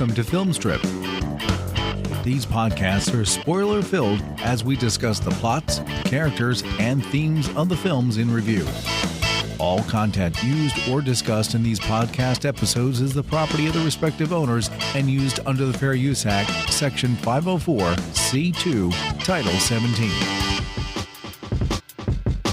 welcome to Film Strip. These podcasts are spoiler-filled as we discuss the plots, characters, and themes of the films in review. All content used or discussed in these podcast episodes is the property of the respective owners and used under the Fair Use Act, Section 504, C2, Title 17.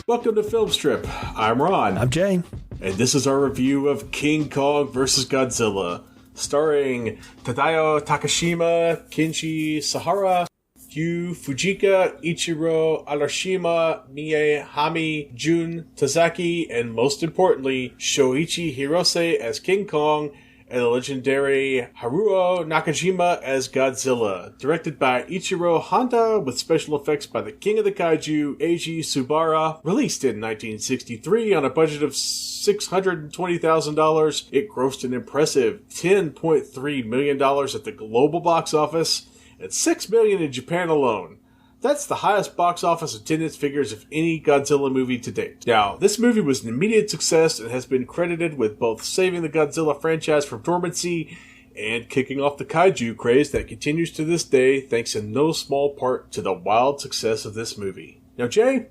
Welcome to Film Strip. I'm Ron. I'm Jay. And this is our review of King Kong vs. Godzilla, starring Tadao Takashima, Kenshi Sahara, Yu Fujika, Ichiro Arashima, Miehami Jun Tazaki, and most importantly, Shoichi Hirose as King Kong, and the legendary Haruo Nakajima as Godzilla. Directed by Ichiro Honda, with special effects by the king of the kaiju, Eiji Subara. Released in 1963 on a budget of $620,000, it grossed an impressive $10.3 million at the global box office and $6 million in Japan alone. That's the highest box office attendance figures of any Godzilla movie to date. Now, this movie was an immediate success and has been credited with both saving the Godzilla franchise from dormancy and kicking off the kaiju craze that continues to this day, thanks in no small part to the wild success of this movie. Now, Jay,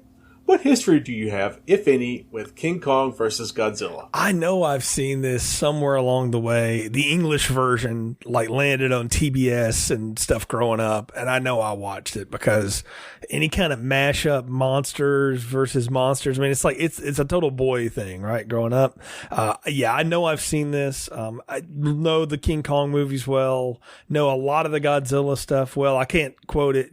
what history do you have, if any, with King Kong vs. Godzilla? I know I've seen this somewhere along the way. The English version, landed on TBS and stuff growing up, and I know I watched it because any kind of mashup monsters versus monsters, I mean, it's a total boy thing, right? Growing up. Yeah, I know I've seen this. I know the King Kong movies well, know a lot of the Godzilla stuff well. I can't quote it,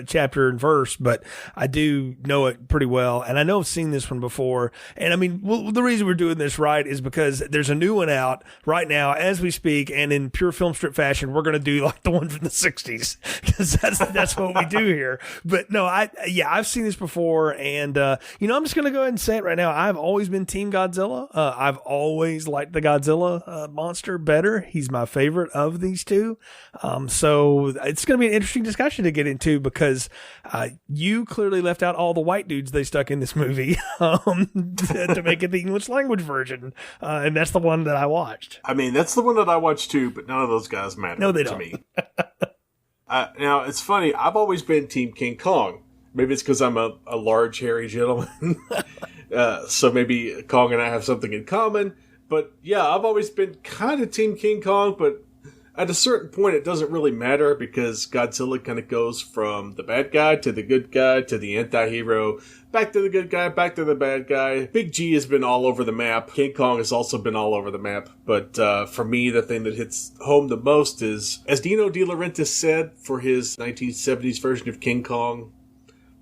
chapter and verse, but I do know it pretty well, and I know I've seen this one before. And I mean, the reason we're doing this right is because there's a new one out right now as we speak, and in pure film strip fashion, we're going to do like the one from the 60s because that's what we do here. But no, I've seen this before, and I'm just going to go ahead and say it right now. I've always been Team Godzilla. I've always liked the Godzilla monster better. He's my favorite of these two. So it's going to be an interesting discussion to get into because you clearly left out all the white dudes they stuck in this movie to make it the English language version. And that's the one that I watched. I mean, that's the one that I watched too, but none of those guys matter no, they to don't. me. Now, it's funny. I've always been Team King Kong. Maybe it's because I'm a large, hairy gentleman. So maybe Kong and I have something in common. But yeah, I've always been kind of Team King Kong, but at a certain point, it doesn't really matter because Godzilla kind of goes from the bad guy to the good guy to the anti-hero, back to the good guy, back to the bad guy. Big G has been all over the map. King Kong has also been all over the map. But for me, the thing that hits home the most is, as Dino De Laurentiis said for his 1970s version of King Kong,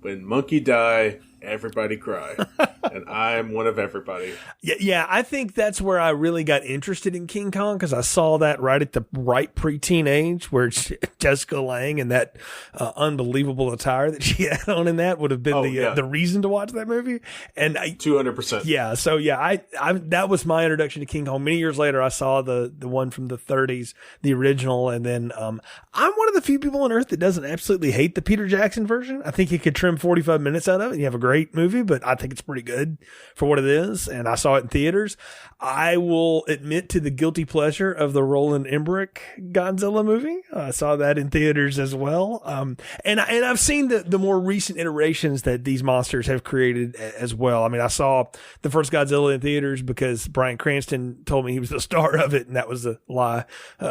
when monkey die, everybody cry. And I'm one of everybody. Yeah, I think that's where I really got interested in King Kong because I saw that right at the right preteen age where Jessica Lange and that unbelievable attire that she had on in that would have been the reason to watch that movie. And 200%. Yeah, so yeah, I that was my introduction to King Kong. Many years later, I saw the one from the 30s, the original, and then I'm one of the few people on earth that doesn't absolutely hate the Peter Jackson version. I think you could trim 45 minutes out of it and you have a great movie, but I think it's pretty good for what it is, and I saw it in theaters. I will admit to the guilty pleasure of the Roland Emmerich Godzilla movie. I saw that in theaters as well. And I've seen the more recent iterations that these monsters have created as well. I mean, I saw the first Godzilla in theaters because Bryan Cranston told me he was the star of it, and that was a lie,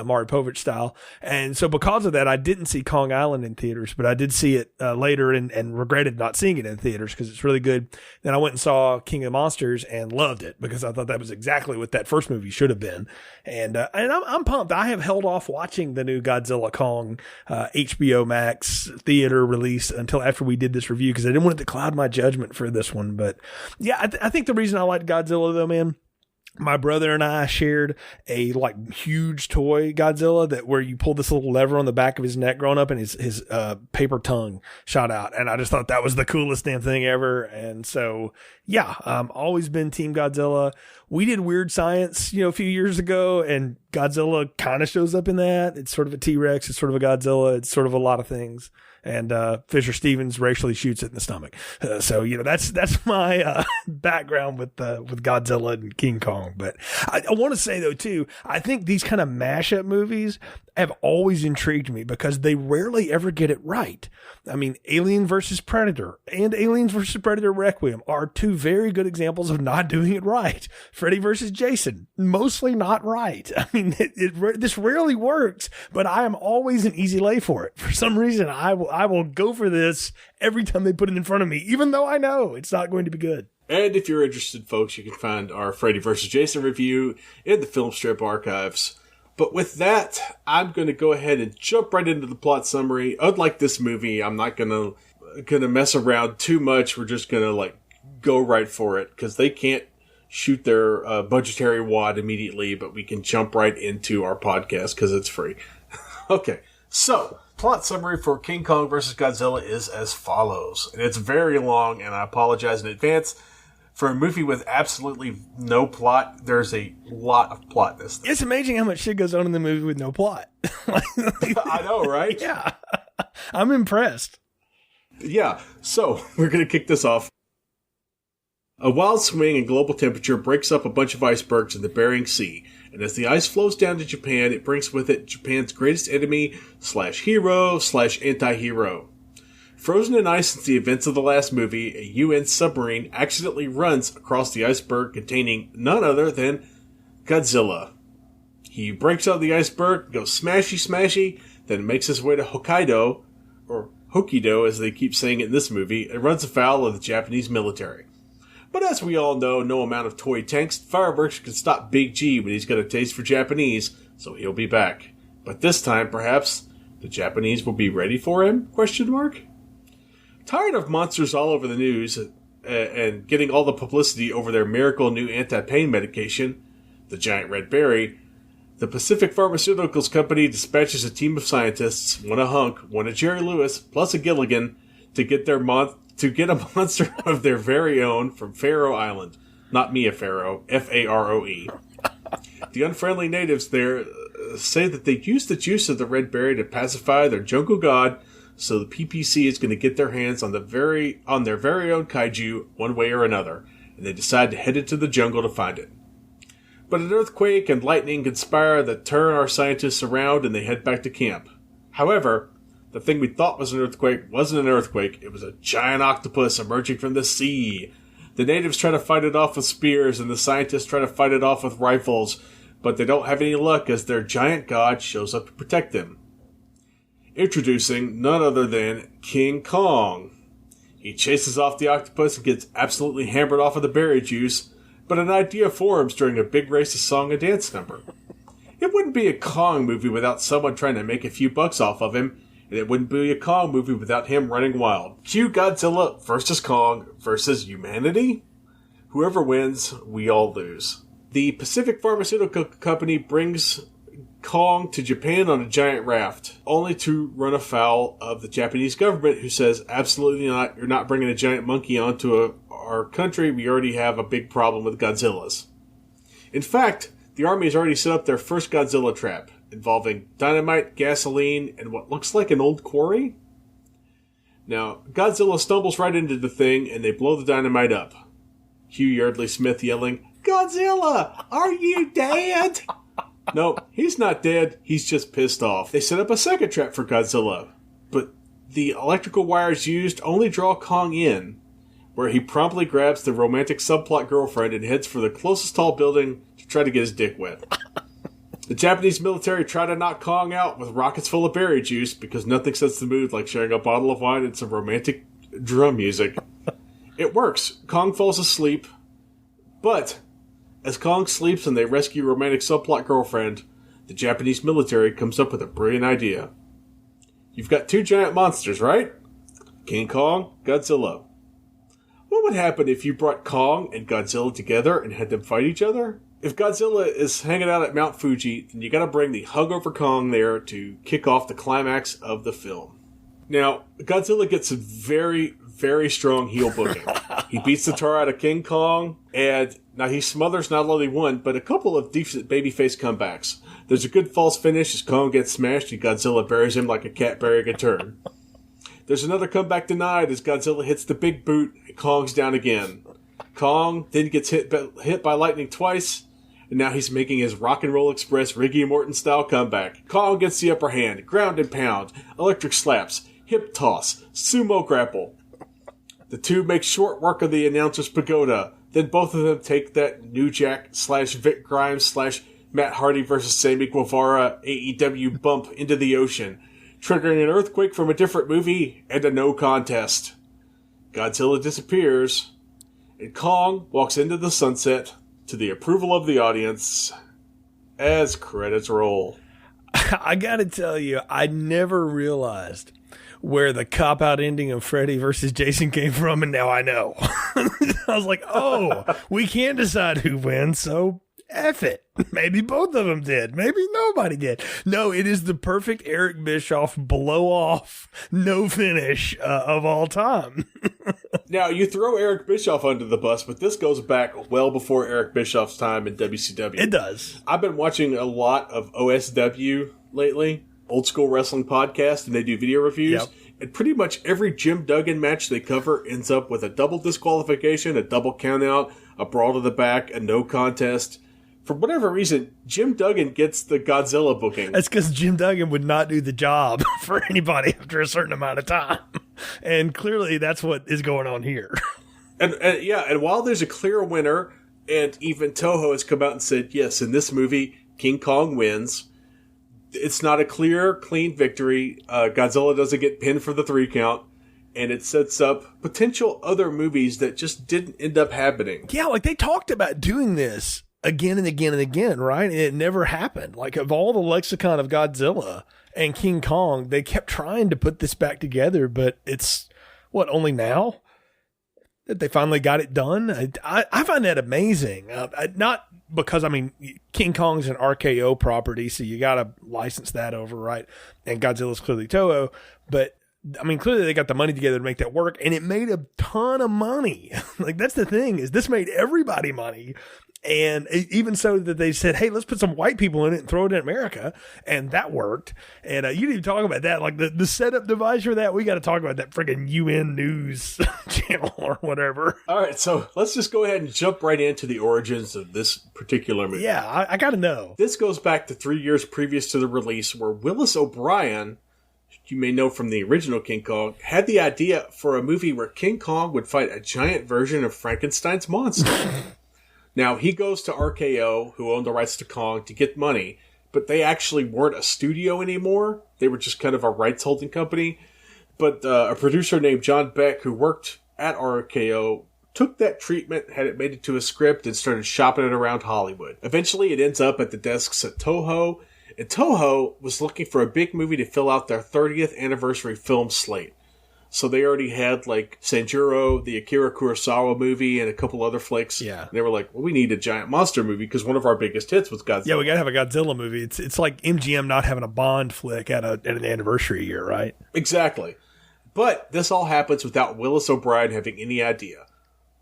Maury Povich style. And so because of that, I didn't see Kong Island in theaters, but I did see it later and regretted not seeing it in theaters because it's really good. Then I went and saw King of Monsters and loved it because I thought that was exactly what that first movie should have been. And I'm pumped. I have held off watching the new Godzilla Kong HBO Max theater release until after we did this review because I didn't want it to cloud my judgment for this one. But yeah, I think the reason I liked Godzilla though, man, my brother and I shared a huge toy Godzilla that where you pull this little lever on the back of his neck growing up and his paper tongue shot out. And I just thought that was the coolest damn thing ever. And so, yeah, always been Team Godzilla. We did Weird Science, a few years ago, and Godzilla kind of shows up in that. It's sort of a T-Rex. It's sort of a Godzilla. It's sort of a lot of things. and Fisher Stevens racially shoots it in the stomach. So that's my background with Godzilla and King Kong. But I want to say though too, I think these kind of mashup movies have always intrigued me because they rarely ever get it right. I mean, Alien versus Predator and Aliens versus Predator Requiem are two very good examples of not doing it right. Freddy versus Jason, mostly not right. I mean, this rarely works, but I am always an easy lay for it. For some reason, I will go for this every time they put it in front of me, even though I know it's not going to be good. And if you're interested, folks, you can find our Freddy vs. Jason review in the Film Strip archives. But with that, I'm going to go ahead and jump right into the plot summary. Unlike this movie, I'm not going to mess around too much. We're just going to go right for it because they can't shoot their budgetary wad immediately, but we can jump right into our podcast because it's free. Okay, so plot summary for King Kong vs. Godzilla is as follows. And it's very long, and I apologize in advance. For a movie with absolutely no plot, there's a lot of plot in this thing. It's amazing how much shit goes on in the movie with no plot. I know, right? Yeah. I'm impressed. Yeah, so we're going to kick this off. A wild swing in global temperature breaks up a bunch of icebergs in the Bering Sea, and as the ice flows down to Japan, it brings with it Japan's greatest enemy /hero/anti-hero. Frozen in ice since the events of the last movie, a UN submarine accidentally runs across the iceberg containing none other than Godzilla. He breaks out of the iceberg, goes smashy, then makes his way to Hokkaido, or Hokkaido as they keep saying it in this movie, and runs afoul of the Japanese military. But as we all know, no amount of toy tanks and fireworks can stop Big G when he's got a taste for Japanese, so he'll be back. But this time, perhaps, the Japanese will be ready for him? ? Tired of monsters all over the news and getting all the publicity over their miracle new anti-pain medication, the giant red berry, the Pacific Pharmaceuticals Company dispatches a team of scientists, one a Hunk, one a Jerry Lewis, plus a Gilligan, to get a monster of their very own from Faroe Island. Not Mia Farrow, Faroe. The unfriendly natives there say that they used the juice of the red berry to pacify their jungle god, so the PPC is going to get their hands on their very own kaiju one way or another, and they decide to head into the jungle to find it. But an earthquake and lightning conspire that turn our scientists around and they head back to camp. However, the thing we thought was an earthquake wasn't an earthquake, it was a giant octopus emerging from the sea. The natives try to fight it off with spears and the scientists try to fight it off with rifles, but they don't have any luck as their giant god shows up to protect them. Introducing none other than King Kong. He chases off the octopus and gets absolutely hammered off of the berry juice, but an idea forms during a big racist song and dance number. It wouldn't be a Kong movie without someone trying to make a few bucks off of him, and it wouldn't be a Kong movie without him running wild. Cue Godzilla versus Kong versus humanity? Whoever wins, we all lose. The Pacific Pharmaceutical Company brings Kong to Japan on a giant raft, only to run afoul of the Japanese government, who says, absolutely not, you're not bringing a giant monkey onto our country, we already have a big problem with Godzillas. In fact, the army has already set up their first Godzilla trap, involving dynamite, gasoline, and what looks like an old quarry. Now, Godzilla stumbles right into the thing, and they blow the dynamite up. Hugh Yardley Smith yelling, Godzilla, are you dead? No, he's not dead, he's just pissed off. They set up a second trap for Godzilla, but the electrical wires used only draw Kong in, where he promptly grabs the romantic subplot girlfriend and heads for the closest tall building to try to get his dick wet. The Japanese military try to knock Kong out with rockets full of berry juice because nothing sets the mood like sharing a bottle of wine and some romantic drum music. It works. Kong falls asleep, but as Kong sleeps and they rescue romantic subplot girlfriend, the Japanese military comes up with a brilliant idea. You've got two giant monsters, right? King Kong, Godzilla. What would happen if you brought Kong and Godzilla together and had them fight each other? If Godzilla is hanging out at Mount Fuji, then you gotta bring the hungover Kong there to kick off the climax of the film. Now, Godzilla gets a very, very strong heel booking. He beats the tar out of King Kong, and now he smothers not only one, but a couple of decent babyface comebacks. There's a good false finish as Kong gets smashed and Godzilla buries him like a cat burying a turd. There's another comeback denied as Godzilla hits the big boot and Kong's down again. Kong then gets hit by lightning twice, and now he's making his Rock and Roll Express Ricky Morton style comeback. Kong gets the upper hand, ground and pound, electric slaps, hip toss, sumo grapple. The two make short work of the announcer's pagoda. Then both of them take that New Jack / Vic Grimes / Matt Hardy versus Sammy Guevara AEW bump into the ocean, triggering an earthquake from a different movie and a no contest. Godzilla disappears, and Kong walks into the sunset to the approval of the audience as credits roll. I gotta tell you, I never realized where the cop-out ending of Freddy versus Jason came from, and now I know. I was like, oh, we can't decide who wins, so F it. Maybe both of them did. Maybe nobody did. No, it is the perfect Eric Bischoff blow-off, no finish of all time. Now, you throw Eric Bischoff under the bus, but this goes back well before Eric Bischoff's time in WCW. It does. I've been watching a lot of OSW lately, Old School Wrestling Podcast, and they do video reviews. Yep. And pretty much every Jim Duggan match they cover ends up with a double disqualification, a double countout, a brawl to the back, a no contest. For whatever reason, Jim Duggan gets the Godzilla booking. That's because Jim Duggan would not do the job for anybody after a certain amount of time. And clearly that's what is going on here. And while there's a clear winner, and even Toho has come out and said, yes, in this movie, King Kong wins. It's not a clear, clean victory. Godzilla doesn't get pinned for the 3 count. And it sets up potential other movies that just didn't end up happening. Yeah, like they talked about doing this again and again and again, right? And it never happened. Like of all the lexicon of Godzilla and King Kong, they kept trying to put this back together, but it's, only now that they finally got it done? I find that amazing. Not because, King Kong's an RKO property, so you got to license that over, right? And Godzilla's clearly Toho, but clearly they got the money together to make that work, and it made a ton of money. Like, that's the thing, is this made everybody money. And even so that they said, hey, let's put some white people in it and throw it in America. And that worked. And you didn't even talk about that. Like the setup device for that, we got to talk about that friggin' UN News channel or whatever. All right, so let's just go ahead and jump right into the origins of this particular movie. Yeah, I got to know. This goes back to 3 years previous to the release, where Willis O'Brien, you may know from the original King Kong, had the idea for a movie where King Kong would fight a giant version of Frankenstein's monster. Now, he goes to RKO, who owned the rights to Kong, to get money, but they actually weren't a studio anymore. They were just kind of a rights-holding company. But a producer named John Beck, who worked at RKO, took that treatment, had it made into a script, and started shopping it around Hollywood. Eventually, it ends up at the desks at Toho, and Toho was looking for a big movie to fill out their 30th anniversary film slate. So they already had, like, Sanjuro, the Akira Kurosawa movie, and a couple other flicks. Yeah. And they were like, well, we need a giant monster movie because one of our biggest hits was Godzilla. Yeah, we got to have a Godzilla movie. It's like MGM not having a Bond flick at an anniversary year, right? Exactly. But this all happens without Willis O'Brien having any idea.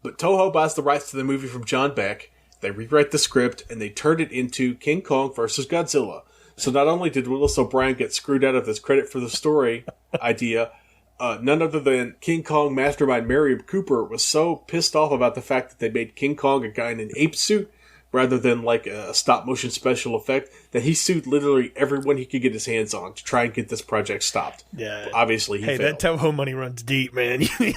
But Toho buys the rights to the movie from John Beck, they rewrite the script, and they turn it into King Kong versus Godzilla. So not only did Willis O'Brien get screwed out of his credit for the story idea, none other than King Kong mastermind Miriam Cooper was so pissed off about the fact that they made King Kong a guy in an ape suit rather than like a stop-motion special effect that he sued literally everyone he could get his hands on to try and get this project stopped. Yeah. Obviously, he failed. That Toho money runs deep, man. You're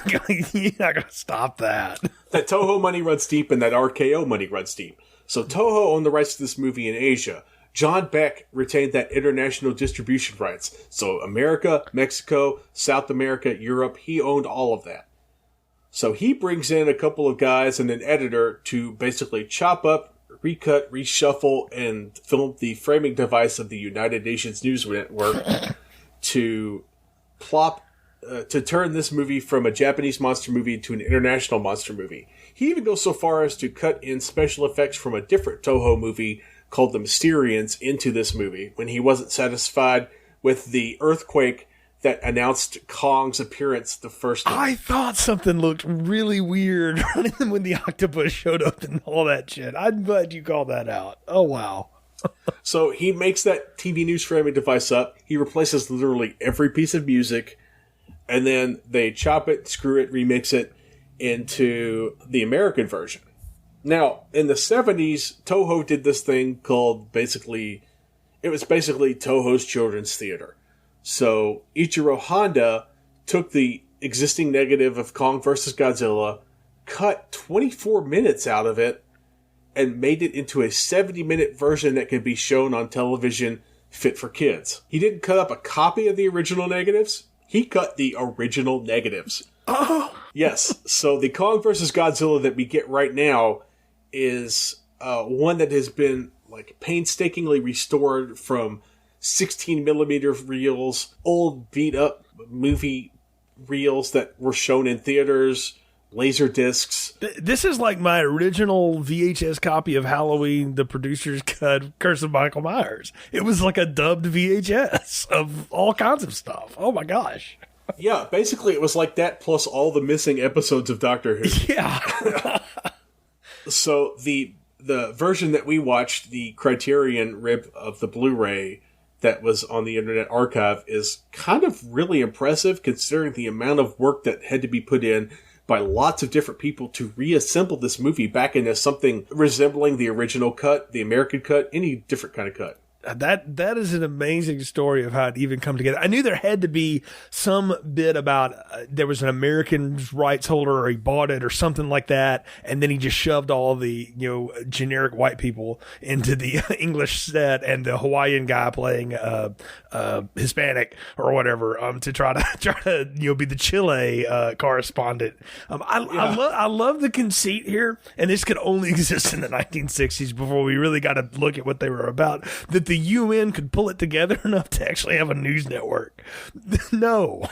not going to stop that. That Toho money runs deep and that RKO money runs deep. So Toho owned the rights to this movie in Asia. John Beck retained that international distribution rights. So America, Mexico, South America, Europe, he owned all of that. So he brings in a couple of guys and an editor to basically chop up, recut, reshuffle, and film the framing device of the United Nations News Network to turn this movie from a Japanese monster movie to an international monster movie. He even goes so far as to cut in special effects from a different Toho movie called The Mysterians into this movie when he wasn't satisfied with the earthquake that announced Kong's appearance the first time. I thought something looked really weird when the octopus showed up and all that shit. I'm glad you called that out. Oh, wow. So he makes that TV news framing device up. He replaces literally every piece of music. and then they chop it, screw it, remix it into the American version. Now, in the 70s, Toho did this thing called basically Toho's Children's Theater. So Ichiro Honda took the existing negative of Kong vs. Godzilla, cut 24 minutes out of it, and made it into a 70-minute version that could be shown on television fit for kids. He didn't cut up a copy of the original negatives. He cut the original negatives. Oh! Yes. So the Kong vs. Godzilla that we get right now is one that has been like painstakingly restored from 16mm reels, old beat-up movie reels that were shown in theaters, laser discs. This is like my original VHS copy of Halloween, the producer's cut, Curse of Michael Myers. It was like a dubbed VHS of all kinds of stuff. Oh my gosh. Yeah, basically it was like that plus all the missing episodes of Doctor Who. Yeah. So the version that we watched, the Criterion rip of the Blu-ray that was on the Internet Archive, is kind of really impressive considering the amount of work that had to be put in by lots of different people to reassemble this movie back into something resembling the original cut, the American cut, any different kind of cut. That is an amazing story of how it even come together. I knew there had to be some bit about there was an American rights holder or he bought it or something like that, and then he just shoved all the generic white people into the English set and the Hawaiian guy playing Hispanic or whatever to try to be the Chile correspondent. I love the conceit here, and this could only exist in the 1960s before we really got to look at what they were about. That the UN could pull it together enough to actually have a news network. No.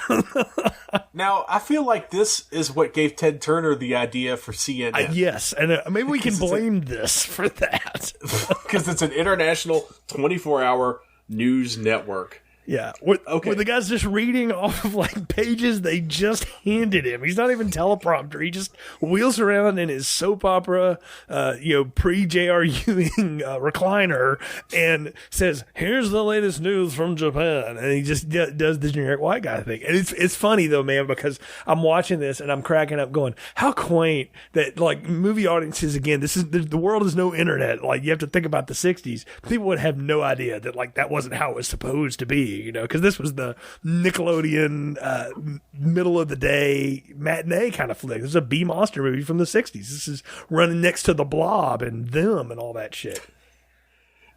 Now, I feel like this is what gave Ted Turner the idea for CNN. Yes, and maybe we can blame this for that. Because it's an international 24-hour news network. Yeah, where the guy's just reading off of like pages they just handed him. He's not even teleprompter. He just wheels around in his soap opera, pre-J.R. Ewing recliner and says, "Here's the latest news from Japan," and he just does the generic white guy thing. And it's funny though, man, because I'm watching this and I'm cracking up, going, "How quaint that like movie audiences again. The world is no internet. Like you have to think about the '60s. People would have no idea that like that wasn't how it was supposed to be." Because this was the Nickelodeon middle of the day matinee kind of flick. This is a B monster movie from the 60s. This is running next to The Blob and Them and all that shit.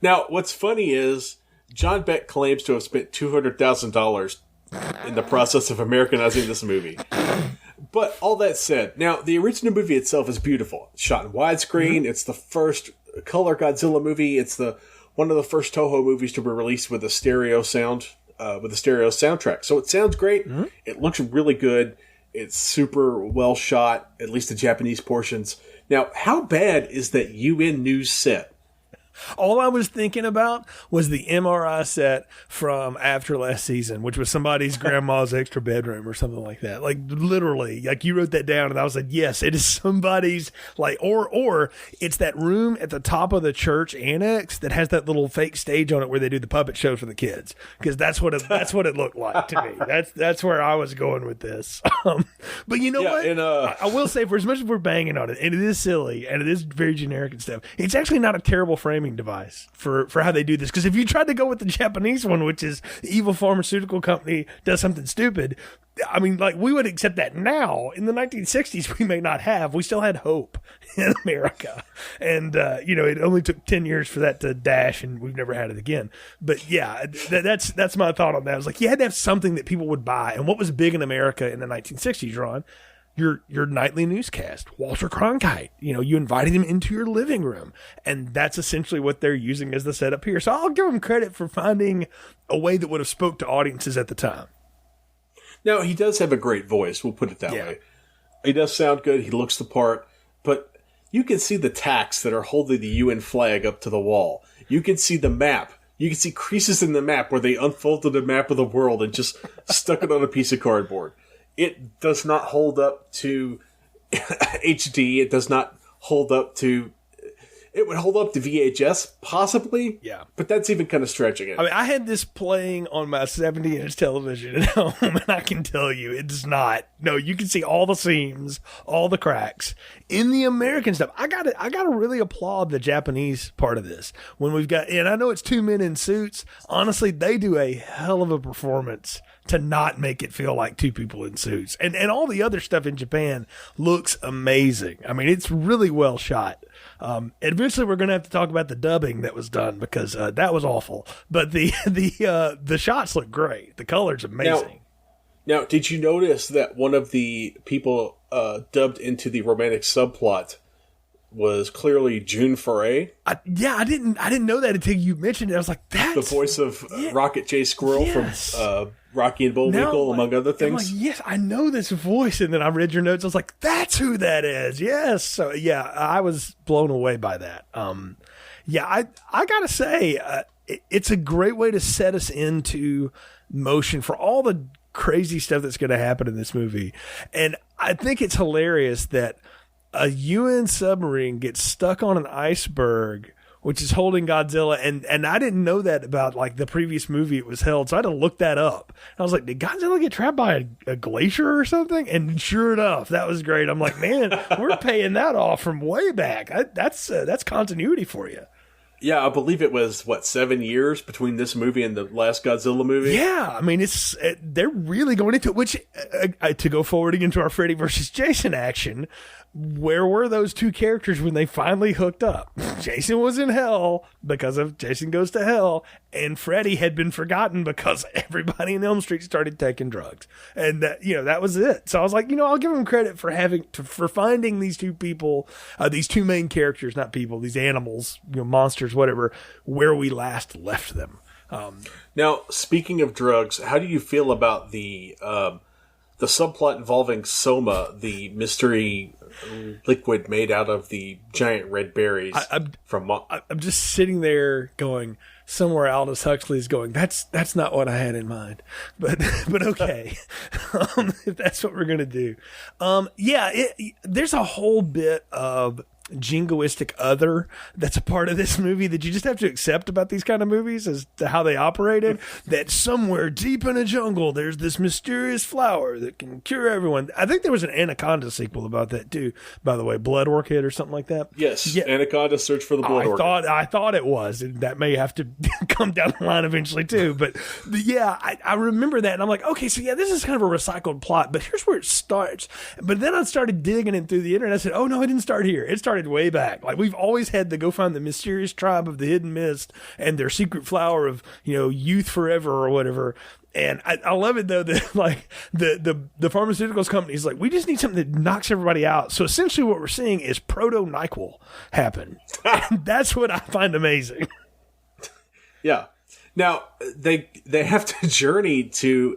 Now, what's funny is John Beck claims to have spent $200,000 in the process of Americanizing this movie. But all that said, now the original movie itself is beautiful. It's shot in widescreen. Mm-hmm. It's the first color Godzilla movie. It's one of the first Toho movies to be released with a stereo sound, with a stereo soundtrack. So it sounds great. Mm-hmm. It looks really good. It's super well shot, at least the Japanese portions. Now, how bad is that UN News set? All I was thinking about was the MRI set from After Last Season, which was somebody's grandma's extra bedroom or something like that. Like literally, like you wrote that down and I was like, yes, it is somebody's like, or it's that room at the top of the church annex that has that little fake stage on it where they do the puppet show for the kids. Cause that's what it looked like to me. That's where I was going with this. But you know what? And, I will say, for as much as we're banging on it, and it is silly and it is very generic and stuff, it's actually not a terrible framing device for how they do this. Because if you tried to go with the Japanese one, which is the evil pharmaceutical company does something stupid, I mean, like we would accept that now. In the 1960s, we may not have. We still had hope in America, and it only took 10 years for that to dash, and we've never had it again. But yeah, that's my thought on that. I was like, you had to have something that people would buy. And what was big in America in the 1960s, Ron? Your nightly newscast, Walter Cronkite. You invited him into your living room, and that's essentially what they're using as the setup here. So I'll give him credit for finding a way that would have spoke to audiences at the time. Now, he does have a great voice. We'll put it that way. He does sound good. He looks the part, but you can see the tacks that are holding the UN flag up to the wall. You can see the map. You can see creases in the map where they unfolded a map of the world and just stuck it on a piece of cardboard. It does not hold up to HD. It does not hold up to... It would hold up to VHS, possibly. Yeah. But that's even kind of stretching it. I mean, I had this playing on my 70-inch television at home, and I can tell you, it's not. No, you can see all the seams, all the cracks. In the American stuff, I gotta really applaud the Japanese part of this. When we've got, and I know it's 2 men in suits, honestly, they do a hell of a performance to not make it feel like 2 people in suits. And all the other stuff in Japan looks amazing. I mean, it's really well shot. Eventually, we're going to have to talk about the dubbing that was done because that was awful. But the shots look great. The color's amazing. Now, did you notice that one of the people dubbed into the romantic subplot was clearly June Foray? I didn't know that until you mentioned it. I was like, that's the voice of Rocket J. Squirrel from Rocky and Bullwinkle, among other things. I'm like, yes, I know this voice. And then I read your notes. I was like, that's who that is. Yes. So yeah, I was blown away by that. I gotta say, it's a great way to set us into motion for all the crazy stuff that's going to happen in this movie. And I think it's hilarious that a UN submarine gets stuck on an iceberg, which is holding Godzilla. And I didn't know that about like the previous movie it was held. So I had to look that up. And I was like, did Godzilla get trapped by a glacier or something? And sure enough, that was great. I'm like, man, we're paying that off from way back. That's continuity for you. Yeah, I believe it was, 7 years between this movie and the last Godzilla movie? Yeah, I mean, they're really going into it, which, to go forward again to our Freddy versus Jason action, where were those two characters when they finally hooked up? Jason was in hell because of Jason Goes to Hell, and Freddy had been forgotten because everybody in Elm Street started taking drugs. And that was it. So I was like, I'll give them credit for finding these two people, these two main characters, not people, these animals, monsters, whatever, where we last left them. Now, speaking of drugs, how do you feel about the subplot involving Soma, the mystery liquid made out of the giant red berries? I'm just sitting there going, somewhere Aldous Huxley's going, that's not what I had in mind. But okay, if that's what we're going to do. There's a whole bit of jingoistic other that's a part of this movie that you just have to accept about these kind of movies as to how they operated. That somewhere deep in a jungle there's this mysterious flower that can cure everyone. I think there was an Anaconda sequel about that too, by the way, Blood Orchid or something like that. Yes, yeah. Anaconda Search for the Blood Orchid. I thought it was, and that may have to come down the line eventually too, but I remember that, and I'm like, okay, so this is kind of a recycled plot, but here's where it starts. But then I started digging it through the internet. I said, oh no, it didn't start here. It started way back. Like, we've always had to go find the mysterious tribe of the Hidden Mist and their secret flower of youth forever or whatever. And I love it though that like the pharmaceuticals company is like, we just need something that knocks everybody out. So essentially what we're seeing is proto-NyQuil happen. And that's what I find amazing. Yeah. Now they have to journey to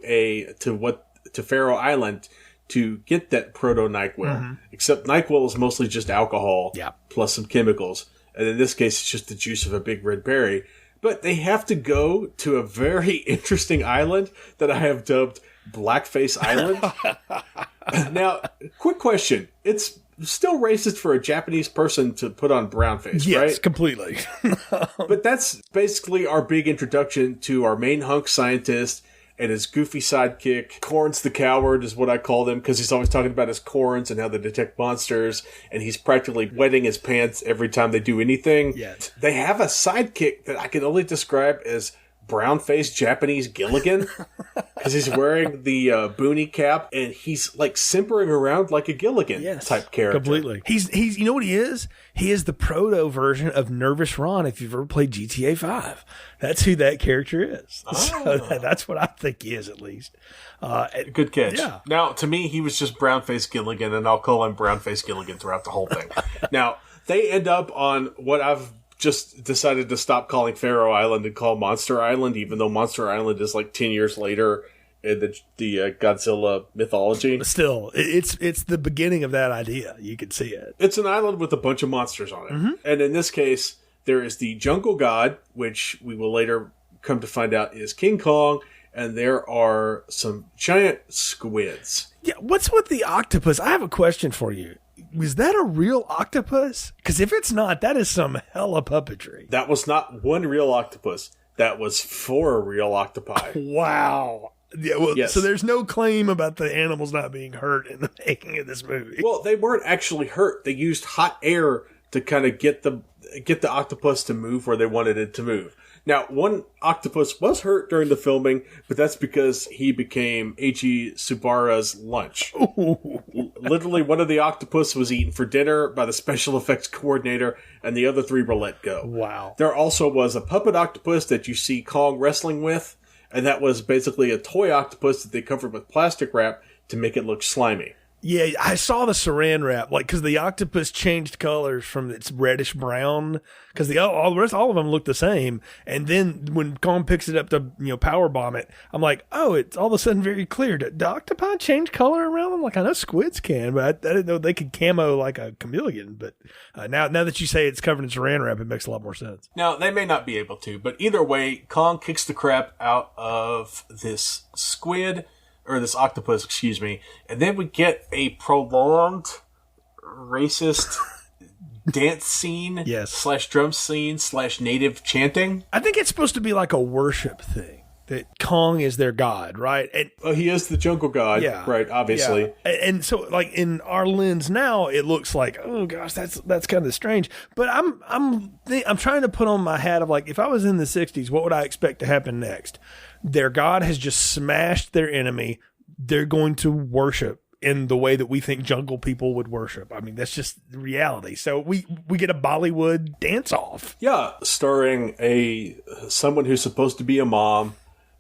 Faroe Island to get that proto-NyQuil. Mm-hmm. Except NyQuil is mostly just alcohol plus some chemicals. And in this case, it's just the juice of a big red berry. But they have to go to a very interesting island that I have dubbed Blackface Island. Now, quick question. It's still racist for a Japanese person to put on brownface, right? Yes, completely. But that's basically our big introduction to our main hunk scientist and his goofy sidekick. Corns the Coward is what I call them, because he's always talking about his corns and how they detect monsters, and he's practically wetting his pants every time they do anything. Yes. They have a sidekick that I can only describe as brown-faced Japanese Gilligan, because he's wearing the boonie cap, and he's like simpering around like a Gilligan type character. Completely. He's you know what he is? He is the proto version of Nervous Ron if you've ever played GTA 5. That's who that character is. Oh. So that's what I think he is, at least. Good catch. Yeah. Now, to me, he was just brown-faced Gilligan, and I'll call him brown-faced Gilligan throughout the whole thing. Now, they end up on what I've just decided to stop calling Faroe Island and call Monster Island, even though Monster Island is like 10 years later in the Godzilla mythology. But still, it's the beginning of that idea. You can see it. It's an island with a bunch of monsters on it. Mm-hmm. And in this case, there is the Jungle God, which we will later come to find out is King Kong, and there are some giant squids. Yeah, what's with the octopus? I have a question for you. was that a real octopus? Because if it's not, that is some hella puppetry. That was not one real octopus. That was 4 real octopi. Wow. Yeah, well, yes. So there's no claim about the animals not being hurt in the making of this movie. Well, they weren't actually hurt. They used hot air to kind of get the octopus to move where they wanted it to move. Now, one octopus was hurt during the filming, but that's because he became Eiichi Tsubara's lunch. Literally, one of the octopus was eaten for dinner by the special effects coordinator, and the other 3 were let go. Wow. There also was a puppet octopus that you see Kong wrestling with, and that was basically a toy octopus that they covered with plastic wrap to make it look slimy. Yeah, I saw the saran wrap, because the octopus changed colors from its reddish brown, because all of them look the same. And then when Kong picks it up to power bomb it, I'm like, oh, it's all of a sudden very clear. Do octopi change color around them? Like I know squids can, but I didn't know they could camo like a chameleon. But now that you say it's covered in saran wrap, it makes a lot more sense. Now they may not be able to, but either way, Kong kicks the crap out of this squid. Or this octopus, excuse me. And then we get a prolonged racist dance scene / drum scene / native chanting. I think it's supposed to be like a worship thing. That Kong is their god, right? And he is the jungle god, right, obviously. Yeah. And so, like, in our lens now, it looks like, oh gosh, that's kind of strange. But I'm trying to put on my hat of, like, if I was in the 60s, what would I expect to happen next? Their god has just smashed their enemy. They're going to worship in the way that we think jungle people would worship. I mean, that's just reality. So we get a Bollywood dance-off. Yeah, starring someone who's supposed to be a mom,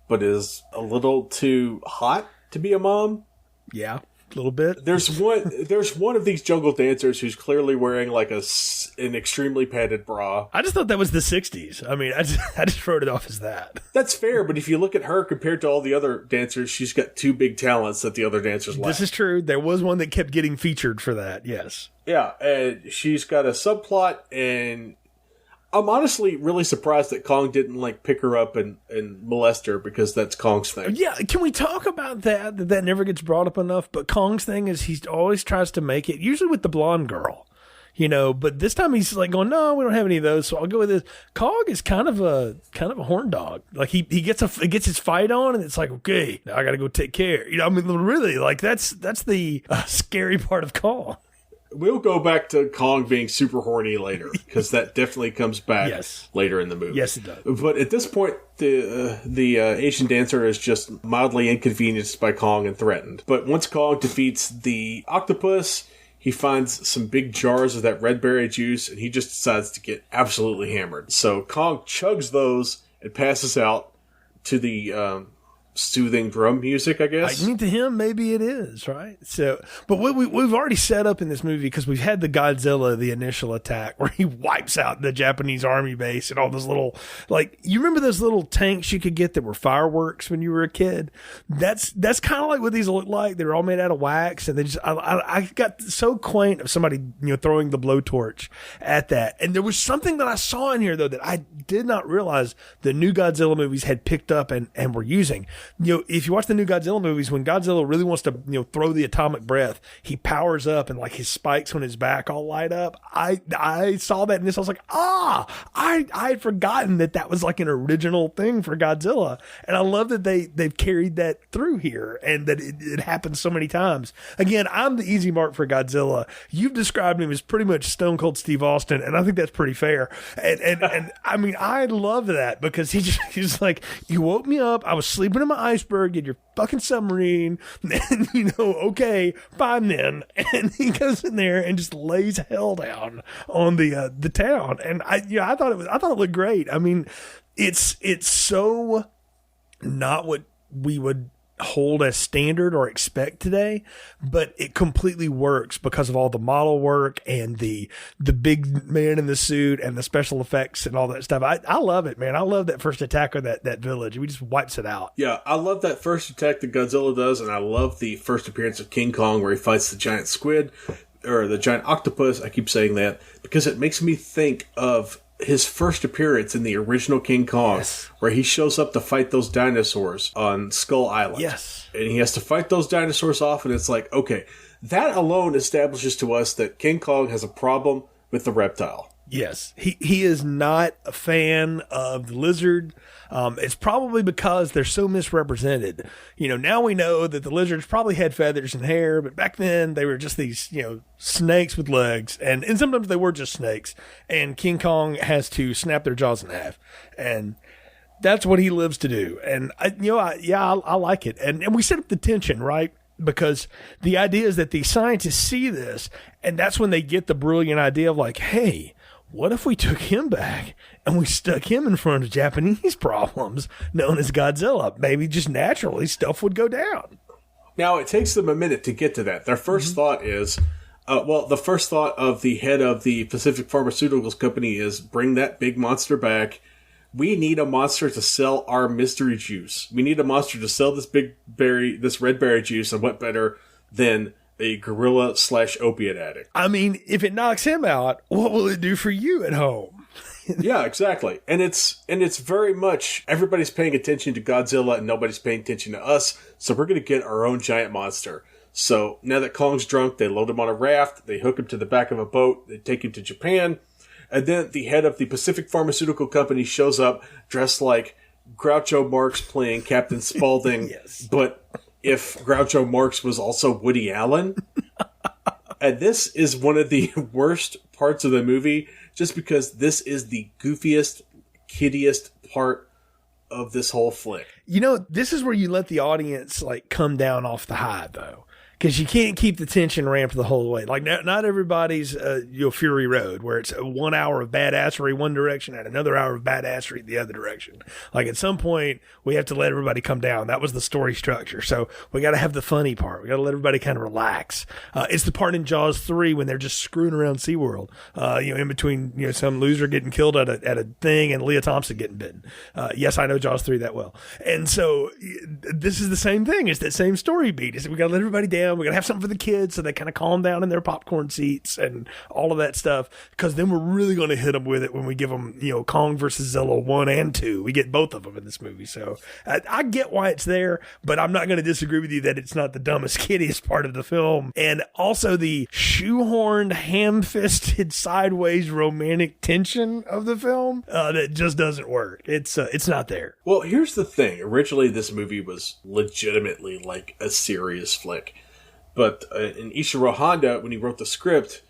but is a little too hot to be a mom. Yeah, a little bit. There's one of these jungle dancers who's clearly wearing like an extremely padded bra. I just thought that was the 60s. I mean, I just wrote it off as that. That's fair, but if you look at her compared to all the other dancers, she's got 2 big talents that the other dancers lack. This is true. There was one that kept getting featured for that, yes. Yeah, and she's got a subplot, and I'm honestly really surprised that Kong didn't like pick her up and molest her, because that's Kong's thing. Yeah, can we talk about that never gets brought up enough? But Kong's thing is he always tries to make it, usually with the blonde girl, but this time he's like going, no, we don't have any of those, so I'll go with this. Kong is kind of a horn dog. Like he gets his fight on, and it's like, okay, now I got to go take care. I mean, really, like that's the scary part of Kong. We'll go back to Kong being super horny later, because that definitely comes back later in the movie. Yes, it does. But at this point, the Asian dancer is just mildly inconvenienced by Kong and threatened. But once Kong defeats the octopus, he finds some big jars of that red berry juice, and he just decides to get absolutely hammered. So Kong chugs those and passes out to the soothing drum music, I guess. I mean, to him, maybe it is, right? So, but what we've already set up in this movie, because we've had the Godzilla, the initial attack, where he wipes out the Japanese army base and all those little, like, you remember those little tanks you could get that were fireworks when you were a kid? That's kind of like what these look like. They're all made out of wax, and they just, I got so quaint of somebody, throwing the blowtorch at that. And there was something that I saw in here, though, that I did not realize the new Godzilla movies had picked up and were using. If you watch the new Godzilla movies, when Godzilla really wants to, throw the atomic breath, he powers up and like his spikes on his back all light up. I saw that in this. I was like, I had forgotten that was like an original thing for Godzilla. And I love that they've carried that through here, and that it happens so many times. Again, I'm the easy mark for Godzilla. You've described him as pretty much Stone Cold Steve Austin, and I think that's pretty fair. And I mean, I love that, because he's like, you woke me up. I was sleeping in my iceberg in your fucking submarine, and okay, fine then. And he goes in there and just lays hell down on the town. And I thought it looked great. I mean, it's so not what we would hold as standard or expect today, but it completely works because of all the model work and the big man in the suit and the special effects and all that stuff. I love it, man. I love that first attack on that village. We just wipes it out. Yeah, I love that first attack that Godzilla does, and I love the first appearance of King Kong where he fights the giant squid, or the giant octopus. I keep saying that because it makes me think of his first appearance in the original King Kong, Yes. where he shows up to fight those dinosaurs on Skull Island. Yes. And he has to fight those dinosaurs off, and it's like, okay, that alone establishes to us that King Kong has a problem with the reptile. Yes, he is not a fan of the lizard. It's probably because they're so misrepresented. Now we know that the lizards probably had feathers and hair, but back then they were just these, snakes with legs, and sometimes they were just snakes. And King Kong has to snap their jaws in half, and that's what he lives to do. And I like it. And we set up the tension, right? Because the idea is that the scientists see this, and that's when they get the brilliant idea of like, hey, what if we took him back and we stuck him in front of Japanese problems known as Godzilla? Maybe just naturally stuff would go down. Now, it takes them a minute to get to that. Their first thought is, the first thought of the head of the Pacific Pharmaceuticals Company is bring that big monster back. We need a monster to sell our mystery juice. We need a monster to sell this red berry juice, and what better than a gorilla/opiate addict? I mean, if it knocks him out, what will it do for you at home? Yeah, exactly. And it's very much everybody's paying attention to Godzilla and nobody's paying attention to us, so we're going to get our own giant monster. So now that Kong's drunk, they load him on a raft, they hook him to the back of a boat, they take him to Japan, and then the head of the Pacific Pharmaceutical Company shows up dressed like Groucho Marx playing Captain Spaulding, Yes. But if Groucho Marx was also Woody Allen. And this is one of the worst parts of the movie, just because this is the goofiest, kiddiest part of this whole flick. This is where you let the audience come down off the high, though. Because you can't keep the tension ramped the whole way. Not everybody's Fury Road, where it's 1 hour of badassery one direction and another hour of badassery the other direction. At some point, we have to let everybody come down. That was the story structure. So we got to have the funny part. We got to let everybody kind of relax. It's the part in Jaws 3 when they're just screwing around SeaWorld. In between, some loser getting killed at a thing and Leah Thompson getting bitten. Yes, I know Jaws 3 that well. And so this is the same thing. It's that same story beat. We got to let everybody down. We got to have something for the kids so they kind of calm down in their popcorn seats and all of that stuff. Because then we're really going to hit them with it when we give them, Kong versus Zilla 1 and 2. We get both of them in this movie. So I get why it's there, but I'm not going to disagree with you that it's not the dumbest, kiddiest part of the film. And also the shoehorned, ham-fisted, sideways romantic tension of the film that just doesn't work. It's not there. Well, here's the thing. Originally, this movie was legitimately like a serious flick. But in Ishiro Honda, when he wrote the script,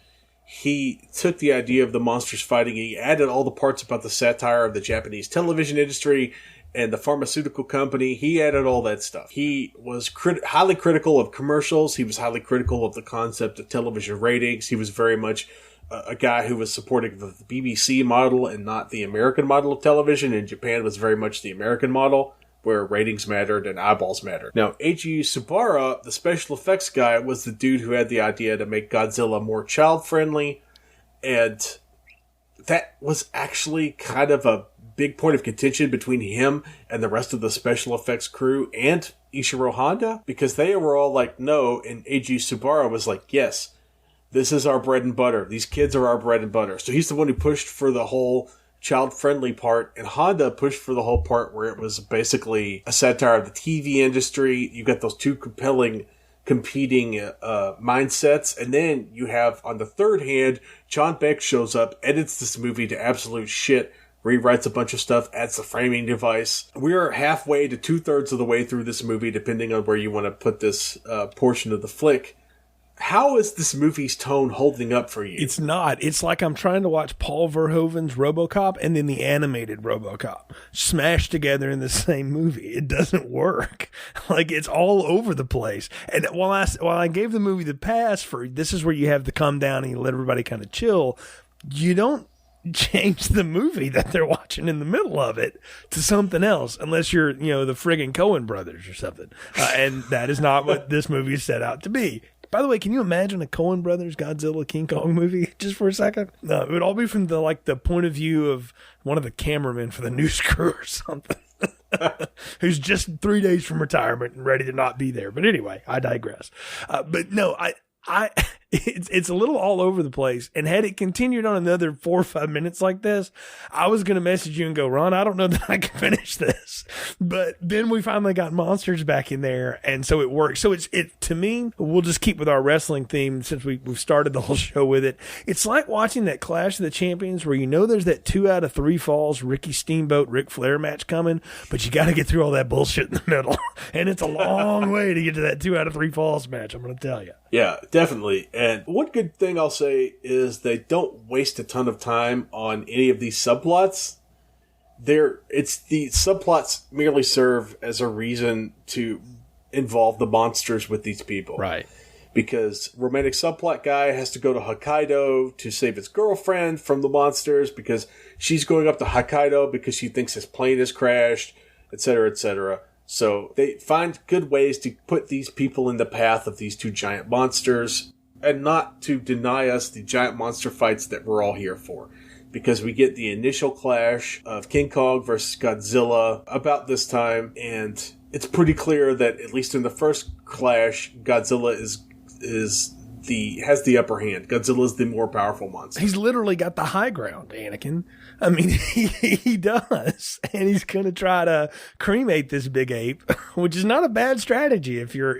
he took the idea of the monsters fighting, he added all the parts about the satire of the Japanese television industry and the pharmaceutical company. He added all that stuff. He was highly critical of commercials. He was highly critical of the concept of television ratings. He was very much a guy who was supporting the BBC model and not the American model of television. And Japan was very much the American model, where ratings mattered and eyeballs mattered. Now, Eiji Subara, the special effects guy, was the dude who had the idea to make Godzilla more child-friendly, and that was actually kind of a big point of contention between him and the rest of the special effects crew and Ishiro Honda, because they were all like, no, and Eiji Subara was like, yes, this is our bread and butter. These kids are our bread and butter. So he's the one who pushed for the whole child-friendly part, and Honda pushed for the whole part where it was basically a satire of the TV industry. You got those two competing mindsets, and then you have, on the third hand, John Beck shows up, edits this movie to absolute shit, rewrites a bunch of stuff, adds the framing device. We're halfway to 2/3 of the way through this movie, depending on where you want to put this portion of the flick. How is this movie's tone holding up for you? It's not. It's like I'm trying to watch Paul Verhoeven's RoboCop and then the animated RoboCop smashed together in the same movie. It doesn't work. It's all over the place. And while I gave the movie the pass for this is where you have the come down and you let everybody kind of chill, you don't change the movie that they're watching in the middle of it to something else, unless you're, the friggin' Coen brothers or something. And that is not what this movie is set out to be. By the way, can you imagine a Coen Brothers Godzilla King Kong movie just for a second? No, it would all be from the point of view of one of the cameramen for the news crew or something, who's just 3 days from retirement and ready to not be there. But anyway, I digress. But no, it's a little all over the place. And had it continued on another 4 or 5 minutes like this, I was going to message you and go, Ron, I don't know that I can finish this. But then we finally got monsters back in there, and so it worked. So it to me, we'll just keep with our wrestling theme since we've started the whole show with it. It's like watching that Clash of the Champions where you know there's that 2 out of 3 falls Ricky Steamboat Ric Flair match coming, but you got to get through all that bullshit in the middle. And it's a long way to get to that 2 out of 3 falls match, I'm going to tell you. Yeah, definitely. And one good thing I'll say is they don't waste a ton of time on any of these subplots. It's the subplots merely serve as a reason to involve the monsters with these people. Right. Because romantic subplot guy has to go to Hokkaido to save his girlfriend from the monsters because she's going up to Hokkaido because she thinks his plane has crashed, etc., etc. So they find good ways to put these people in the path of these 2 giant monsters and not to deny us the giant monster fights that we're all here for. Because we get the initial clash of King Kong versus Godzilla about this time, and it's pretty clear that at least in the first clash, Godzilla has the upper hand. Godzilla's the more powerful monster. He's literally got the high ground, Anakin. I mean, he does. And he's going to try to cremate this big ape, which is not a bad strategy. If you're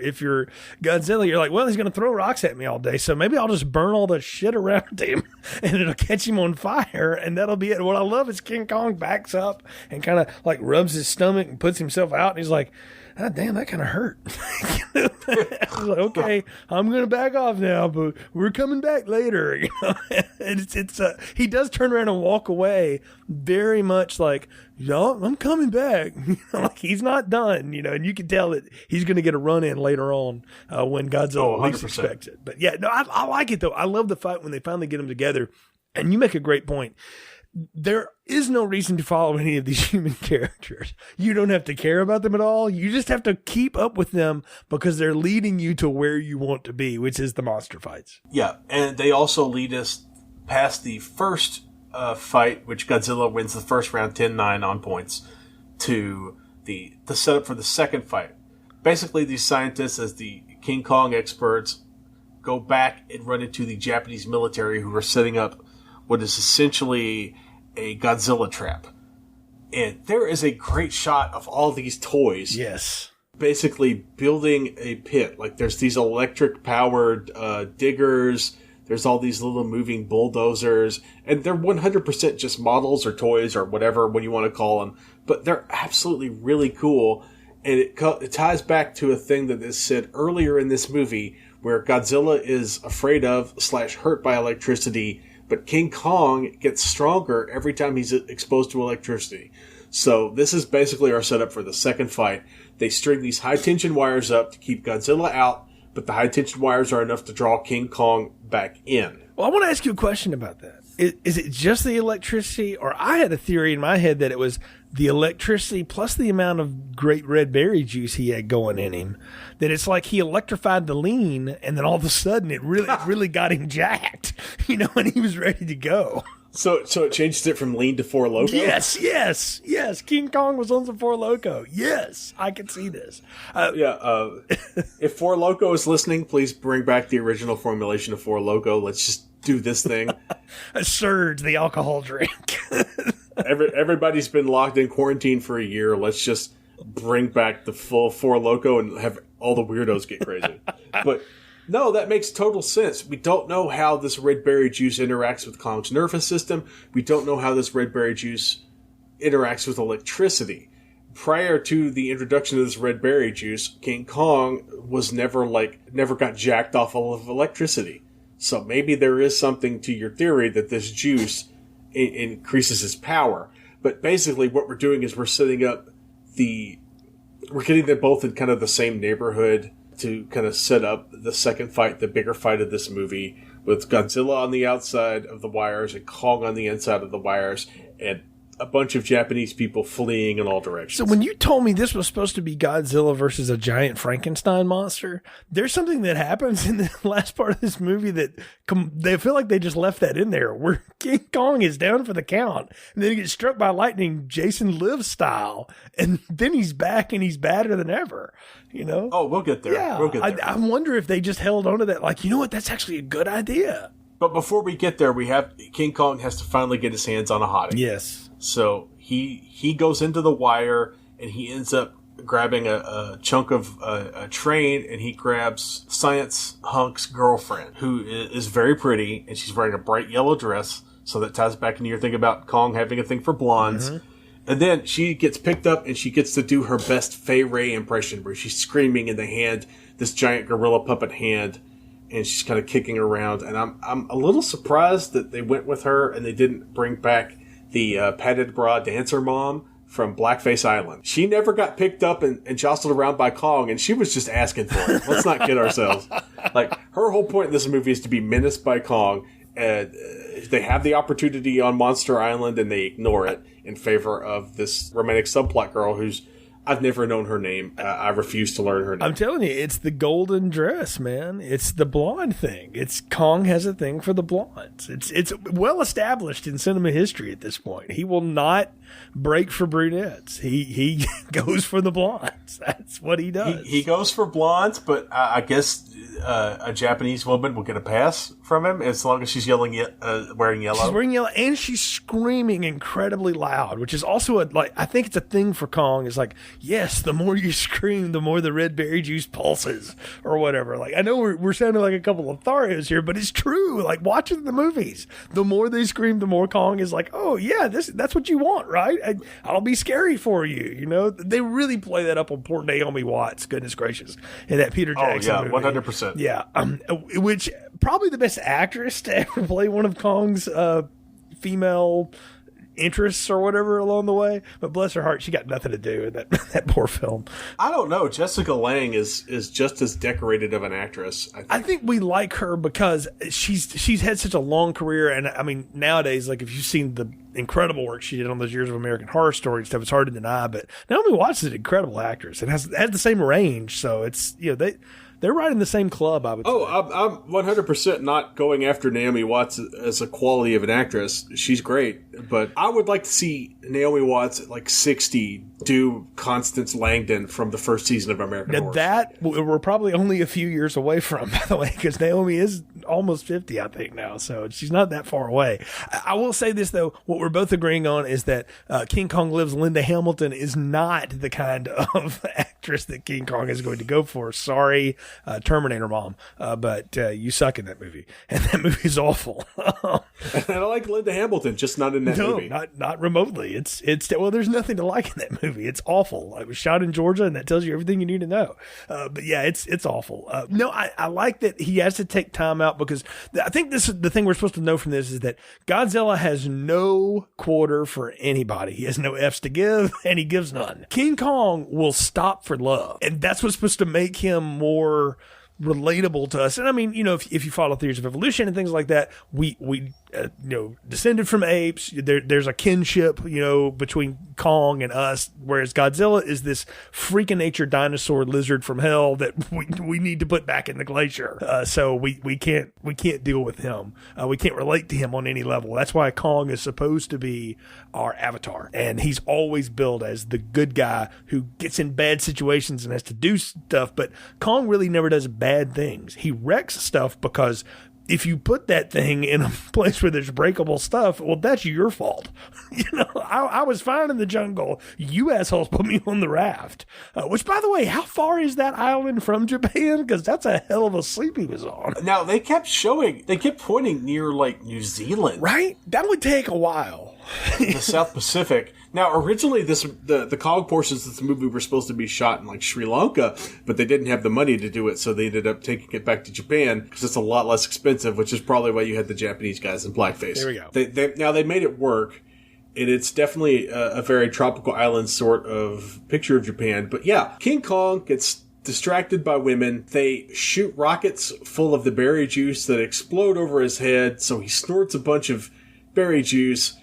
Godzilla, you're like, well, he's going to throw rocks at me all day, so maybe I'll just burn all the shit around him and it'll catch him on fire, and that'll be it. What I love is King Kong backs up and kind of like rubs his stomach and puts himself out, and he's like, ah, damn, that kind of hurt. I was like, okay, I'm going to back off now, but we're coming back later. You know? He does turn around and walk away very much like, no, I'm coming back. Like he's not done, and you can tell that he's going to get a run in later on when Godzilla least expects it. But yeah, no, I like it though. I love the fight when they finally get them together. And you make a great point. There is no reason to follow any of these human characters. You don't have to care about them at all. You just have to keep up with them because they're leading you to where you want to be, which is the monster fights. Yeah, and they also lead us past the first fight, which Godzilla wins the first round 10-9 on points, to the setup for the second fight. Basically, these scientists, as the King Kong experts, go back and run into the Japanese military who are setting up what is essentially a Godzilla trap. And there is a great shot of all these toys. Yes. Basically building a pit. Like there's these electric powered diggers. There's all these little moving bulldozers. And they're 100% just models or toys or whatever, what you want to call them. But they're absolutely really cool. And it ties back to a thing that is said earlier in this movie where Godzilla is afraid of / hurt by electricity. But King Kong gets stronger every time he's exposed to electricity. So this is basically our setup for the second fight. They string these high-tension wires up to keep Godzilla out, but the high-tension wires are enough to draw King Kong back in. Well, I want to ask you a question about that. Is it just the electricity? Or I had a theory in my head that it was the electricity plus the amount of great red berry juice he had going in him. That it's like he electrified the lean, and then all of a sudden it really got him jacked, and he was ready to go. So it changed it from lean to Four Loko? Yes. King Kong was on some Four Loko. Yes, I can see this. If Four Loko is listening, please bring back the original formulation of Four Loko. Let's just do this thing. A surge, the alcohol drink. Everybody's been locked in quarantine for a year. Let's just bring back the full Four Loko and have all the weirdos get crazy. But no, that makes total sense. We don't know how this red berry juice interacts with Kong's nervous system. We don't know how this red berry juice interacts with electricity. Prior to the introduction of this red berry juice, King Kong was never got jacked off of electricity. So maybe there is something to your theory that this juice increases his power. But basically what we're doing is we're setting up we're getting them both in kind of the same neighborhood to kind of set up the second fight, the bigger fight of this movie, with Godzilla on the outside of the wires and Kong on the inside of the wires. And a bunch of Japanese people fleeing in all directions. So when you told me this was supposed to be Godzilla versus a giant Frankenstein monster, there's something that happens in the last part of this movie that they feel like they just left that in there, where King Kong is down for the count, and then he gets struck by lightning, Jason Lives style, and then he's back and he's badder than ever. You know? Oh, we'll get there. Yeah, we'll get there. I wonder if they just held on to that, like, you know what, that's actually a good idea. But before we get there, King Kong has to finally get his hands on a hottie. Yes. So he goes into the wire, and he ends up grabbing a chunk of a train, and he grabs Science Hunk's girlfriend, who is very pretty, and she's wearing a bright yellow dress, so that ties back into your thing about Kong having a thing for blondes. Mm-hmm. And then she gets picked up, and she gets to do her best Fay Wray impression, where she's screaming in the hand, this giant gorilla puppet hand, and she's kind of kicking around. And I'm a little surprised that they went with her and they didn't bring back the padded bra dancer mom from Blackface Island. She never got picked up and jostled around by Kong, and she was just asking for it. Let's not kid ourselves. Like, her whole point in this movie is to be menaced by Kong, and they have the opportunity on Monster Island and they ignore it in favor of this romantic subplot girl who's, I've never known her name. I refuse to learn her name. I'm telling you, it's the golden dress, man. It's the blonde thing. It's Kong has a thing for the blondes. It's well established in cinema history at this point. He will not break for brunettes. He goes for the blondes. That's what he does. He goes for blondes, but I guess a Japanese woman will get a pass from him as long as she's wearing yellow. She's wearing yellow, and she's screaming incredibly loud, which is also I think it's a thing for Kong. It's like, yes, the more you scream, the more the red berry juice pulses, or whatever. Like, I know we're sounding like a couple of Tharios here, but it's true. Like, watching the movies, the more they scream, the more Kong is like, oh yeah, that's what you want, right? I'll be scary for you. You know, they really play that up on poor Naomi Watts. Goodness gracious, in that Peter Jackson movie. 100%. Yeah, which probably the best actress to ever play one of Kong's female interests or whatever along the way, but bless her heart, she got nothing to do in that poor film. I don't know. Jessica Lange is just as decorated of an actress. I think we like her because she's had such a long career, and I mean, nowadays, like, if you've seen the incredible work she did on those years of American Horror Story and stuff, it's hard to deny. But Naomi Watts is an incredible actress and has the same range, so it's, you know, they're right in the same club, I would say. I'm 100% not going after Naomi Watts as a quality of an actress. She's great, but I would like to see Naomi Watts at like 60 do Constance Langdon from the first season of American Horror. That we're probably only a few years away from, by the way, because Naomi is almost 50, I think, now, so she's not that far away. I will say this, though. What we're both agreeing on is that King Kong Lives Linda Hamilton is not the kind of actress that King Kong is going to go for. Sorry, Terminator mom, but you suck in that movie, and that movie is awful. And I like Linda Hamilton, just not in that movie. Not remotely. It's well, there's nothing to like in that movie. It's awful. It was shot in Georgia, and that tells you everything you need to know. But yeah, it's awful. No, I like that he has to take time out, because I think this is the thing we're supposed to know from this, is that Godzilla has no quarter for anybody. He has no F's to give, and he gives none. King Kong will stop for love, and that's what's supposed to make him more relatable to us. And I mean, you know, if you follow theories of evolution and things like that, we descended from apes. There's a kinship, you know, between Kong and us, whereas Godzilla is this freak of nature dinosaur lizard from hell that we need to put back in the glacier. So we can't deal with him. We can't relate to him on any level. That's why Kong is supposed to be our avatar, and he's always billed as the good guy who gets in bad situations and has to do stuff. But Kong really never does bad things. He wrecks stuff because if you put that thing in a place where there's breakable stuff, well, that's your fault. You know, I was fine in the jungle. You assholes put me on the raft. Which, by the way, how far is that island from Japan? Because that's a hell of a sleep he was on. Now, they kept pointing near, like, New Zealand. Right? That would take a while. The South Pacific. Now, originally, the Kong portions of this movie were supposed to be shot in, like, Sri Lanka, but they didn't have the money to do it, so they ended up taking it back to Japan because it's a lot less expensive, which is probably why you had the Japanese guys in blackface. There we go. Now, they made it work, and it's definitely a very tropical island sort of picture of Japan. But yeah, King Kong gets distracted by women. They shoot rockets full of the berry juice that explode over his head, so he snorts a bunch of berry juice.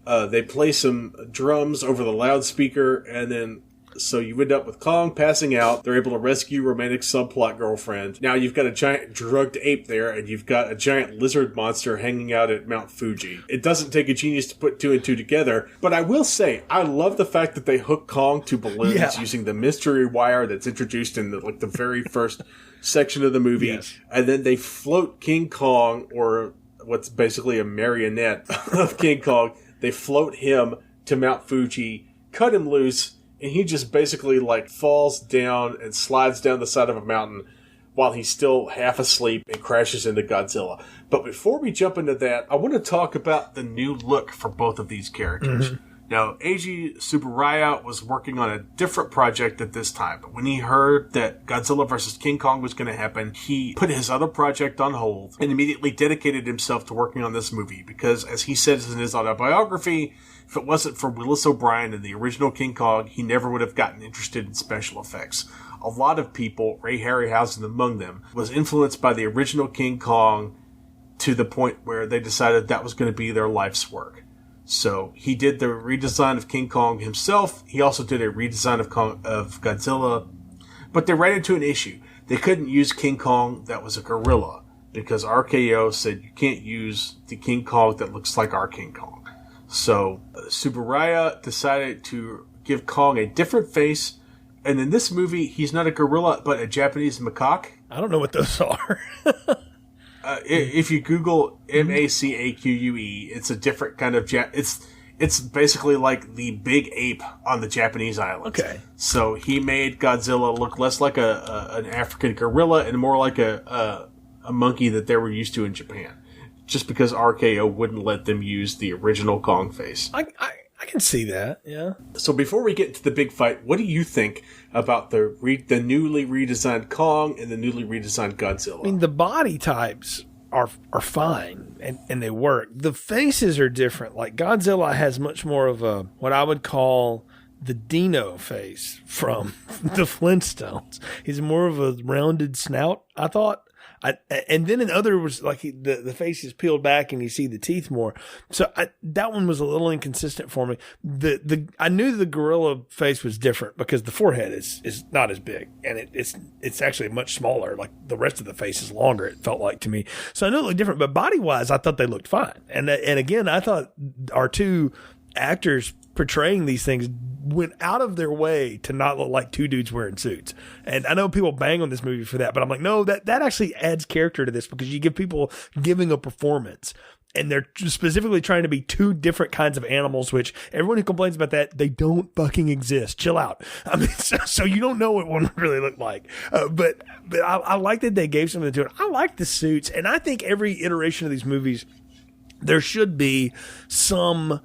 They play some drums over the loudspeaker, and then so you end up with Kong passing out. They're able to rescue romantic subplot girlfriend. Now you've got a giant drugged ape there, and you've got a giant lizard monster hanging out at Mount Fuji. It doesn't take a genius to put two and two together, but I will say, I love the fact that they hook Kong to balloons using the mystery wire that's introduced in the very first section of the movie. Yes. And then they float King Kong, or what's basically a marionette of King Kong. They float him to Mount Fuji, cut him loose, and he just basically falls down and slides down the side of a mountain while he's still half asleep and crashes into Godzilla. But before we jump into that, I want to talk about the new look for both of these characters. Mm-hmm. Now, Eiji Tsuburaya was working on a different project at this time, but when he heard that Godzilla vs. King Kong was going to happen, he put his other project on hold and immediately dedicated himself to working on this movie because, as he says in his autobiography, if it wasn't for Willis O'Brien and the original King Kong, he never would have gotten interested in special effects. A lot of people, Ray Harryhausen among them, was influenced by the original King Kong to the point where they decided that was going to be their life's work. So he did the redesign of King Kong himself. He also did a redesign of Godzilla. But they ran into an issue. They couldn't use King Kong that was a gorilla because RKO said you can't use the King Kong that looks like our King Kong. So Tsuburaya decided to give Kong a different face. And in this movie, he's not a gorilla, but a Japanese macaque. I don't know what those are. If you Google Macaque, it's a different kind of it's basically like the big ape on the Japanese islands. Okay. So he made Godzilla look less like an African gorilla and more like a monkey that they were used to in Japan. Just because RKO wouldn't let them use the original Kong face. I can see that, yeah. So before we get into the big fight, what do you think about the newly redesigned Kong and the newly redesigned Godzilla? I mean, the body types are fine, and they work. The faces are different. Like, Godzilla has much more of a, what I would call the Dino face from the Flintstones. He's more of a rounded snout, I thought. And then in other was like the face is peeled back and you see the teeth more. So that one was a little inconsistent for me. I knew the gorilla face was different because the forehead is not as big and it's actually much smaller. Like the rest of the face is longer. It felt like to me. So I knew it looked different, but body wise, I thought they looked fine. And again, I thought our two actors portraying these things went out of their way to not look like two dudes wearing suits. And I know people bang on this movie for that, but I'm like, no, that actually adds character to this because you give people giving a performance and they're specifically trying to be two different kinds of animals, which everyone who complains about that, they don't fucking exist. Chill out. I mean, so you don't know what one would really look like. But I like that they gave something to it. I like the suits. And I think every iteration of these movies, there should be some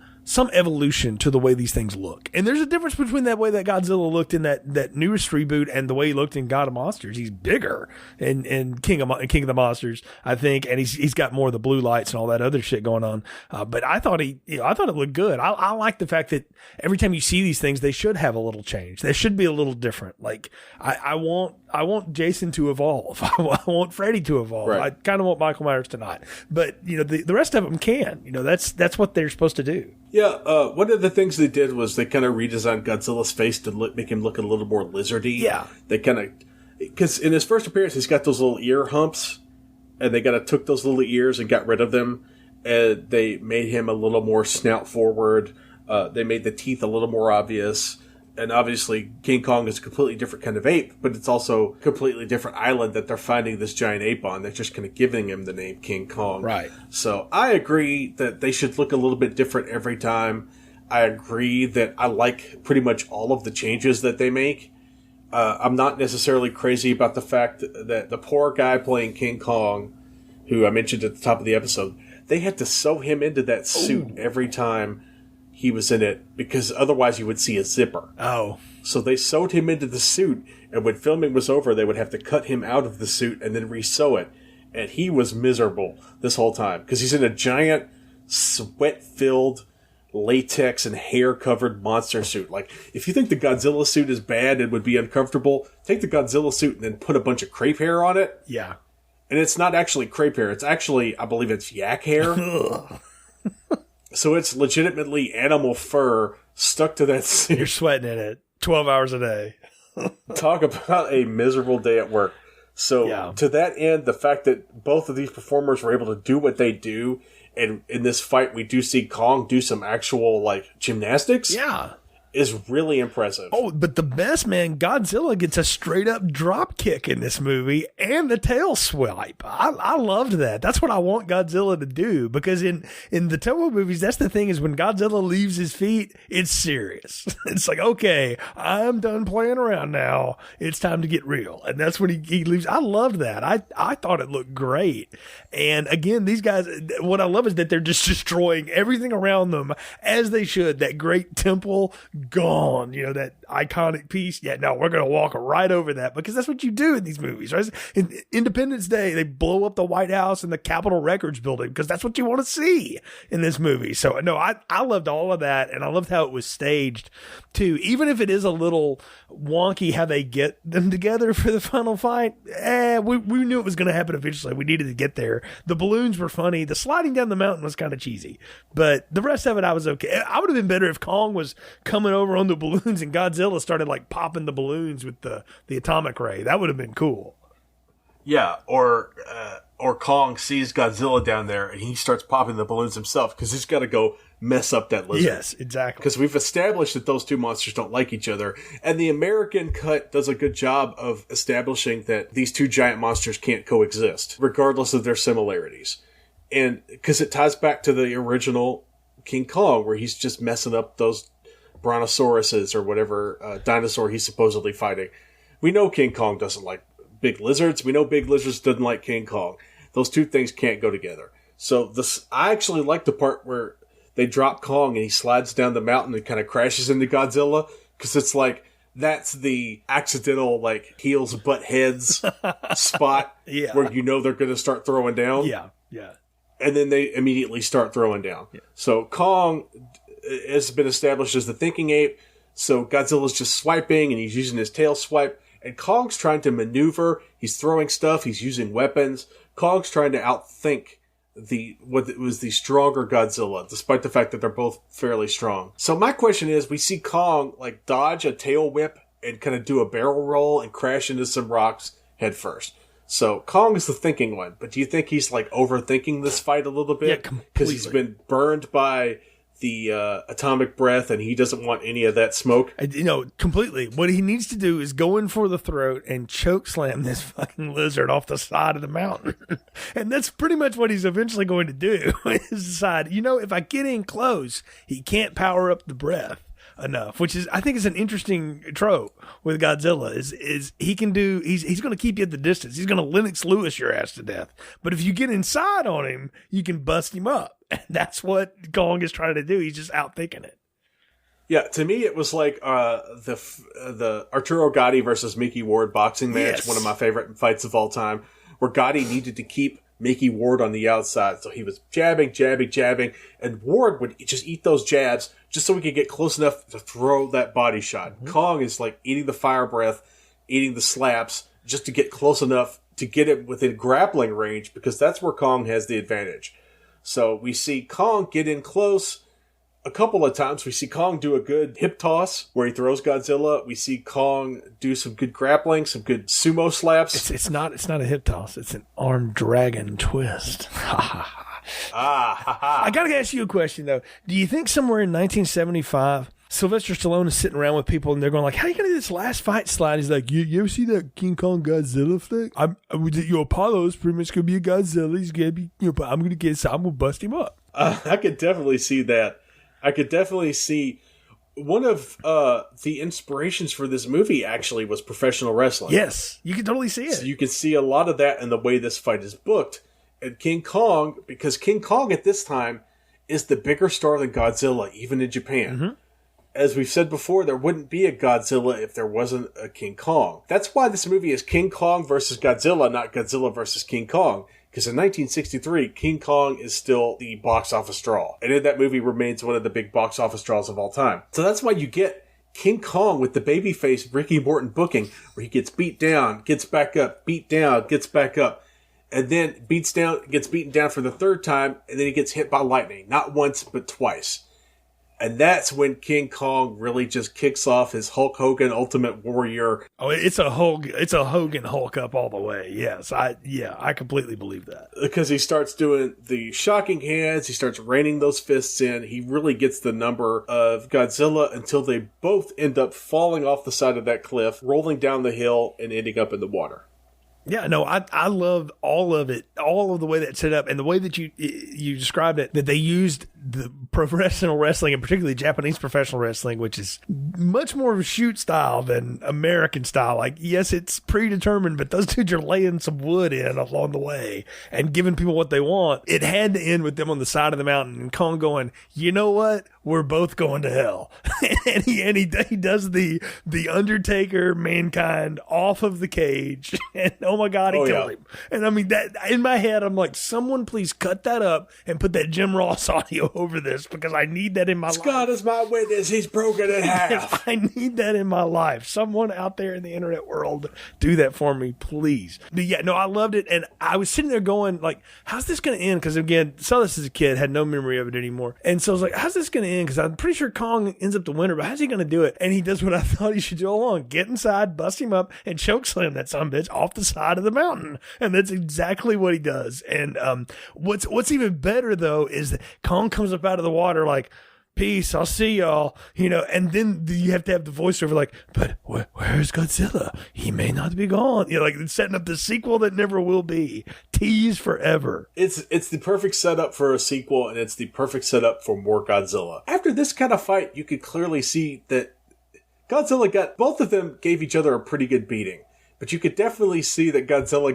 evolution to the way these things look. And there's a difference between that way that Godzilla looked in that newest reboot and the way he looked in God of Monsters. He's bigger in King of the Monsters, I think, and he's got more of the blue lights and all that other shit going on. But I thought it looked good. I like the fact that every time you see these things, they should have a little change. They should be a little different. Like I want Jason to evolve. I want Freddy to evolve. Right. I kind of want Michael Myers to not. But the rest of them can. That's what they're supposed to do. Yeah, one of the things they did was they kind of redesigned Godzilla's face to make him look a little more lizardy. Yeah. They kind of, because in his first appearance, he's got those little ear humps, and they kind of took those little ears and got rid of them, and they made him a little more snout forward. They made the teeth a little more obvious. And obviously, King Kong is a completely different kind of ape, but it's also a completely different island that they're finding this giant ape on. They're just kind of giving him the name King Kong. Right. So I agree that they should look a little bit different every time. I agree that I like pretty much all of the changes that they make. I'm not necessarily crazy about the fact that the poor guy playing King Kong, who I mentioned at the top of the episode, they had to sew him into that suit every time he was in it, because otherwise you would see a zipper. Oh. So they sewed him into the suit, and when filming was over, they would have to cut him out of the suit and then re-sew it. And he was miserable this whole time, because he's in a giant, sweat-filled, latex and hair-covered monster suit. Like, if you think the Godzilla suit is bad and would be uncomfortable, take the Godzilla suit and then put a bunch of crepe hair on it. Yeah. And it's not actually crepe hair. It's actually, I believe it's yak hair. So it's legitimately animal fur stuck to that suit. You're sweating in it 12 hours a day. Talk about a miserable day at work. So to that end, the fact that both of these performers were able to do what they do, and in this fight we do see Kong do some actual like gymnastics. Yeah. Is really impressive. Oh, but the best, man, Godzilla gets a straight up drop kick in this movie and the tail swipe. I loved that. That's what I want Godzilla to do, because in the Toho movies, that's the thing, is when Godzilla leaves his feet, it's serious. It's like, okay, I'm done playing around now. It's time to get real. And that's when he leaves. I loved that. I thought it looked great. And again, these guys, what I love is that they're just destroying everything around them as they should. That great temple, gone, that iconic piece. Yeah, no, we're going to walk right over that, because that's what you do in these movies, right? In Independence Day, they blow up the White House and the Capitol Records building because that's what you want to see in this movie. So, no, I loved all of that, and I loved how it was staged, too. Even if it is a little wonky how they get them together for the final fight, we knew it was going to happen eventually. We needed to get there. The balloons were funny. The sliding down the mountain was kind of cheesy, but the rest of it, I was okay. I would have been better if Kong was coming over on the balloons and Godzilla started like popping the balloons with the atomic ray. That would have been cool. Yeah, or Kong sees Godzilla down there and he starts popping the balloons himself because he's got to go mess up that lizard. Yes, exactly. Because we've established that those two monsters don't like each other, and the American cut does a good job of establishing that these two giant monsters can't coexist, regardless of their similarities. And because it ties back to the original King Kong, where he's just messing up those brontosauruses or whatever dinosaur he's supposedly fighting. We know King Kong doesn't like big lizards. We know big lizards doesn't like King Kong. Those two things can't go together. So I actually like the part where they drop Kong and he slides down the mountain and kind of crashes into Godzilla, because it's like that's the accidental like heels butt heads spot where they're going to start throwing down. Yeah. And then they immediately start throwing down. Yeah. So Kong has been established as the thinking ape, so Godzilla's just swiping and he's using his tail swipe, and Kong's trying to maneuver, he's throwing stuff, he's using weapons. Kong's trying to outthink what was the stronger Godzilla, despite the fact that they're both fairly strong. So my question is, we see Kong like dodge a tail whip and kind of do a barrel roll and crash into some rocks head first. So Kong is the thinking one, but do you think he's like overthinking this fight a little bit? Yeah, because he's been burned by the atomic breath and he doesn't want any of that smoke? Completely. What he needs to do is go in for the throat and choke slam this fucking lizard off the side of the mountain. And that's pretty much what he's eventually going to do. Is decide, if I get in close, he can't power up the breath enough, which is, I think, is an interesting trope with Godzilla. Is he can do? He's going to keep you at the distance. He's going to Lennox Lewis your ass to death. But if you get inside on him, you can bust him up. And that's what Kong is trying to do. He's just outthinking it. Yeah, to me, it was like the Arturo Gatti versus Mickey Ward boxing match, yes. One of my favorite fights of all time, where Gatti needed to keep Mickey Ward on the outside. So he was jabbing, and Ward would just eat those jabs just so we could get close enough to throw that body shot. Mm-hmm. Kong is like eating the fire breath, eating the slaps, just to get close enough to get it within grappling range, because that's where Kong has the advantage. So we see Kong get in close a couple of times. We see Kong do a good hip toss where he throws Godzilla. We see Kong do some good grappling, some good sumo slaps. It's not a hip toss. It's an arm dragon twist. I got to ask you a question, though. Do you think somewhere in 1975, Sylvester Stallone is sitting around with people and they're going like, how are you going to do this last fight slide? He's like, you ever see that King Kong Godzilla thing? Apollo's pretty much going to be a Godzilla. He's going to be, I'm going to bust him up. I could definitely see that. I could definitely see one of the inspirations for this movie actually was professional wrestling. Yes, you can totally see it. So you can see a lot of that in the way this fight is booked. And King Kong, because King Kong at this time is the bigger star than Godzilla, even in Japan. Mm-hmm. As we've said before, there wouldn't be a Godzilla if there wasn't a King Kong. That's why this movie is King Kong versus Godzilla, not Godzilla versus King Kong. Because in 1963, King Kong is still the box office draw. And in that movie remains one of the big box office draws of all time. So that's why you get King Kong with the babyface Ricky Morton booking, where he gets beat down, gets back up, beat down, gets back up. and then gets beaten down for the third time, and then he gets hit by lightning. Not once, but twice. And that's when King Kong really just kicks off his Hulk Hogan Ultimate Warrior. Oh, it's a Hogan Hulk up all the way. Yes, I completely believe that. Because he starts doing the shocking hands, he starts raining those fists in. He really gets the number of Godzilla until they both end up falling off the side of that cliff, rolling down the hill, and ending up in the water. Yeah, no, I love all of it, all of the way that's set up, and the way that you described it, that they used the professional wrestling, and particularly Japanese professional wrestling, which is much more of a shoot style than American style. Like, yes, it's predetermined, but those dudes are laying some wood in along the way and giving people what they want. It had to end with them on the side of the mountain and Kong going, you know what? We're both going to hell. and he does the Undertaker Mankind off of the cage. And oh my God, he killed him. And I mean, that in my head, I'm like, someone please cut that up and put that Jim Ross audio over this, because I need that in my life. Scott is my witness. He's broken in half. I need that in my life. Someone out there in the internet world, do that for me, please. But yeah, no, I loved it. And I was sitting there going, like, how's this going to end? Because again, saw this as a kid, had no memory of it anymore. And so I was like, how's this going to end? Because I'm pretty sure Kong ends up the winner, but how's he going to do it? And he does what I thought he should do all along: get inside, bust him up, and choke slam that sumbitch off the side of the mountain. And that's exactly what he does. And what's even better though is that Kong comes up out of the water like, peace, I'll see y'all, and then you have to have the voiceover like, but where's Godzilla? He may not be gone. Like setting up the sequel that never will be. Tease forever. It's the perfect setup for a sequel, and it's the perfect setup for more Godzilla. After this kind of fight, you could clearly see that both of them gave each other a pretty good beating. But you could definitely see that Godzilla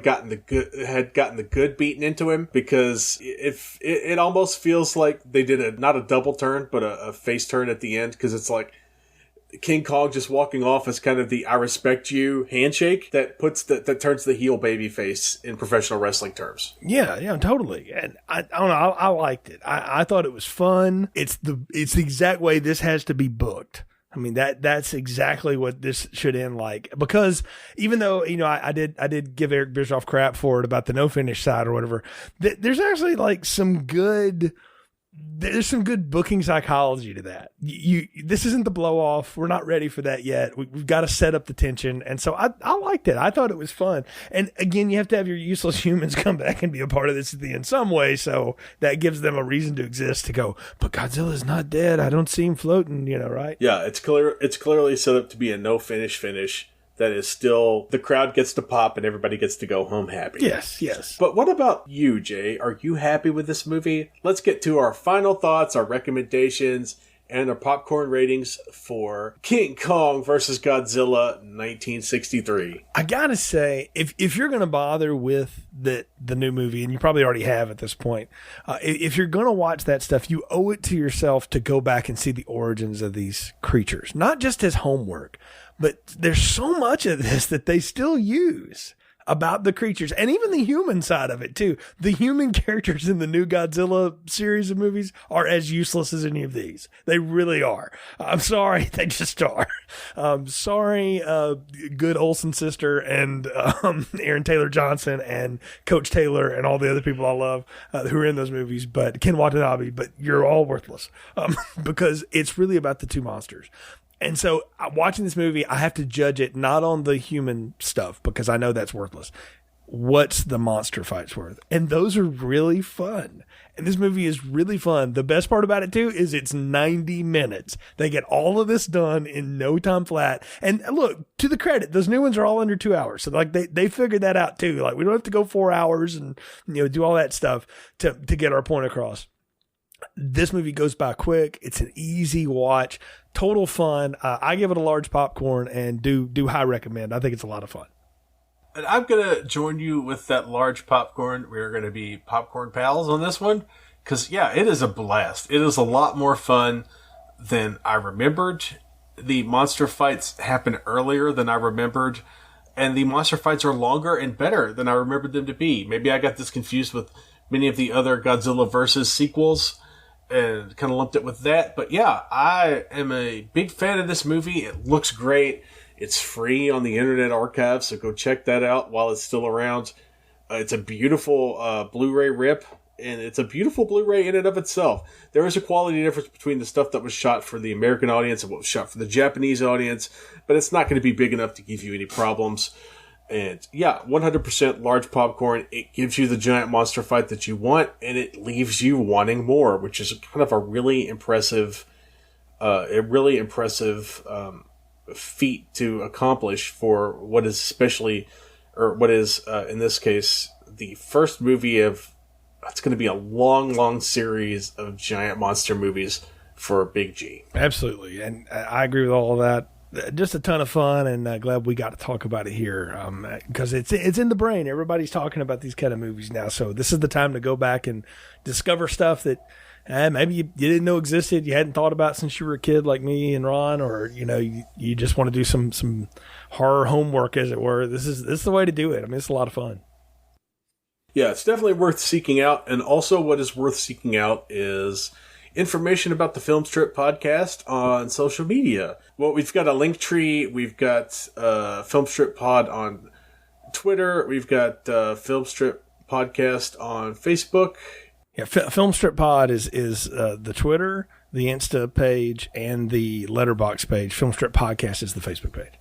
had gotten the good beaten into him, because if it almost feels like they did not a double turn, but a face turn at the end, because it's like King Kong just walking off as kind of the "I respect you" handshake that turns the heel baby face in professional wrestling terms. Yeah, totally. And I don't know, I liked it. I thought it was fun. It's the exact way this has to be booked. I mean, that's exactly what this should end like, because even though, I did give Eric Bischoff crap for it about the no finish side or whatever, there's actually like some good booking psychology to that. This isn't the blow off. We're not ready for that yet. We've got to set up the tension. And so I liked it. I thought it was fun. And again, you have to have your useless humans come back and be a part of this in some way. So that gives them a reason to exist, to go, but Godzilla's not dead. I don't see him floating, right? Yeah, it's clearly set up to be a no finish. That is still, the crowd gets to pop and everybody gets to go home happy. Yes. But what about you, Jay? Are you happy with this movie? Let's get to our final thoughts, our recommendations, and our popcorn ratings for King Kong versus Godzilla 1963. I gotta say, if you're going to bother with the new movie, and you probably already have at this point, if you're going to watch that stuff, you owe it to yourself to go back and see the origins of these creatures, not just as homework. But there's so much of this that they still use about the creatures, and even the human side of it too. The human characters in the new Godzilla series of movies are as useless as any of these. They really are. I'm sorry, they just are. Sorry, good Olsen sister and Aaron Taylor Johnson and Coach Taylor and all the other people I love who are in those movies, but Ken Watanabe, but you're all worthless because it's really about the two monsters. And so watching this movie, I have to judge it not on the human stuff, because I know that's worthless. What's the monster fights worth? And those are really fun. And this movie is really fun. The best part about it too is it's 90 minutes. They get all of this done in no time flat. And look, to the credit, those new ones are all under 2 hours. So like they figured that out too. Like we don't have to go 4 hours and do all that stuff to get our point across. This movie goes by quick. It's an easy watch, total fun. I give it a large popcorn and do high recommend. I think it's a lot of fun. And I'm going to join you with that large popcorn. We're going to be popcorn pals on this one. Because, yeah, it is a blast. It is a lot more fun than I remembered. The monster fights happen earlier than I remembered. And the monster fights are longer and better than I remembered them to be. Maybe I got this confused with many of the other Godzilla vs. sequels and kind of lumped it with that. But yeah, I am a big fan of this movie. It looks great. It's free on the Internet Archive, so go check that out while it's still around. It's a beautiful Blu-ray rip, and it's a beautiful Blu-ray in and of itself. There is a quality difference between the stuff that was shot for the American audience and what was shot for the Japanese audience, but it's not going to be big enough to give you any problems. And yeah, 100% large popcorn. It gives you the giant monster fight that you want, and it leaves you wanting more, which is kind of a really impressive, feat to accomplish for what is especially, or what is in this case, the first movie of. It's going to be a long, long series of giant monster movies for Big G. Absolutely, and I agree with all of that. Just a ton of fun, and glad we got to talk about it here because it's in the brain. Everybody's talking about these kind of movies now, so this is the time to go back and discover stuff that maybe you didn't know existed, you hadn't thought about since you were a kid, like me and Ron, or you just want to do some horror homework, as it were. This is the way to do it. I mean, it's a lot of fun. Yeah, it's definitely worth seeking out, and also what is worth seeking out is information about the Film Strip podcast on social media. Well, we've got a link tree. We've got Film Strip Pod on Twitter. We've got Film Strip Podcast on Facebook. Yeah, Film Strip Pod is the Twitter, the Insta page, and the Letterboxd page. Film Strip Podcast is the Facebook page.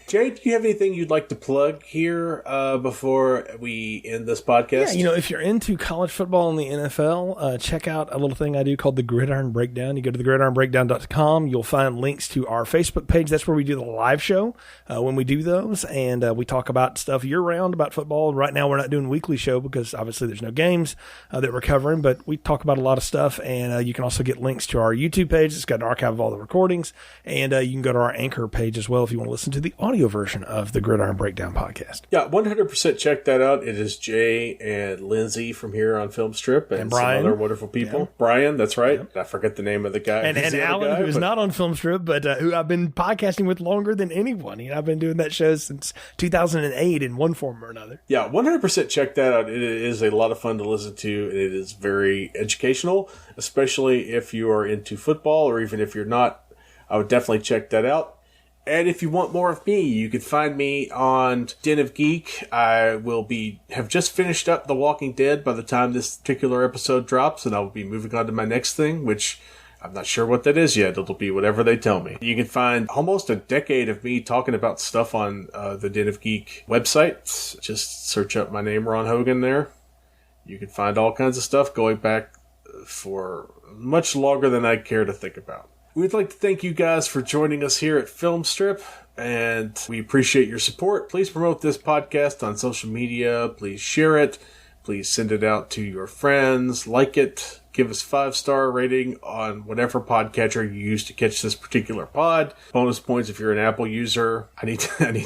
Jay, do you have anything you'd like to plug here before we end this podcast? Yeah, if you're into college football and the NFL, check out a little thing I do called the Gridiron Breakdown. You go to thegridironbreakdown.com. You'll find links to our Facebook page. That's where we do the live show when we do those, and we talk about stuff year-round about football. Right now, we're not doing a weekly show because obviously there's no games that we're covering, but we talk about a lot of stuff, and you can also get links to our YouTube page. It's got an archive of all the recordings, and you can go to our Anchor page as well if you want to listen to the audio version of the Gridiron Breakdown podcast. Yeah, 100% check that out. It is Jay and Lindsay from here on Film Strip and Brian. Some other wonderful people. Yeah. Brian, that's right. Yeah. I forget the name of the guy. And Alan, who is not on Film Strip, but who I've been podcasting with longer than anyone. I've been doing that show since 2008 in one form or another. Yeah, 100% check that out. It is a lot of fun to listen to, and it is very educational, especially if you are into football, or even if you're not. I would definitely check that out. And if you want more of me, you can find me on Den of Geek. I will have just finished up The Walking Dead by the time this particular episode drops, and I will be moving on to my next thing, which I'm not sure what that is yet. It'll be whatever they tell me. You can find almost a decade of me talking about stuff on the Den of Geek website. Just search up my name, Ron Hogan, there. You can find all kinds of stuff going back for much longer than I care to think about. We'd like to thank you guys for joining us here at Film Strip, and we appreciate your support. Please promote this podcast on social media. Please share it. Please send it out to your friends. Like it. Give us 5-star rating on whatever podcatcher you use to catch this particular pod. Bonus points if you're an Apple user. I need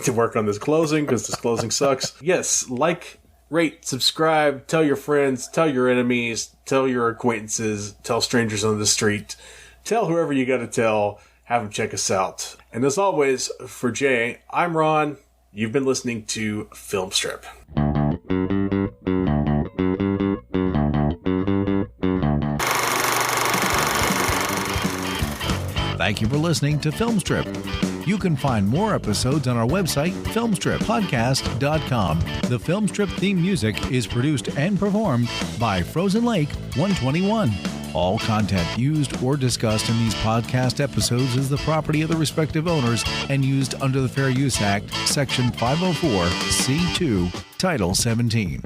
to work on this closing because this closing sucks. Yes, like, rate, subscribe, tell your friends, tell your enemies, tell your acquaintances, tell strangers on the street. Tell whoever you got to tell, have them check us out. And as always, for Jay, I'm Ron. You've been listening to Film Strip. Thank you for listening to Film Strip. You can find more episodes on our website, filmstrippodcast.com. The Film Strip theme music is produced and performed by Frozen Lake 121. All content used or discussed in these podcast episodes is the property of the respective owners and used under the Fair Use Act, Section 504, C2, Title 17.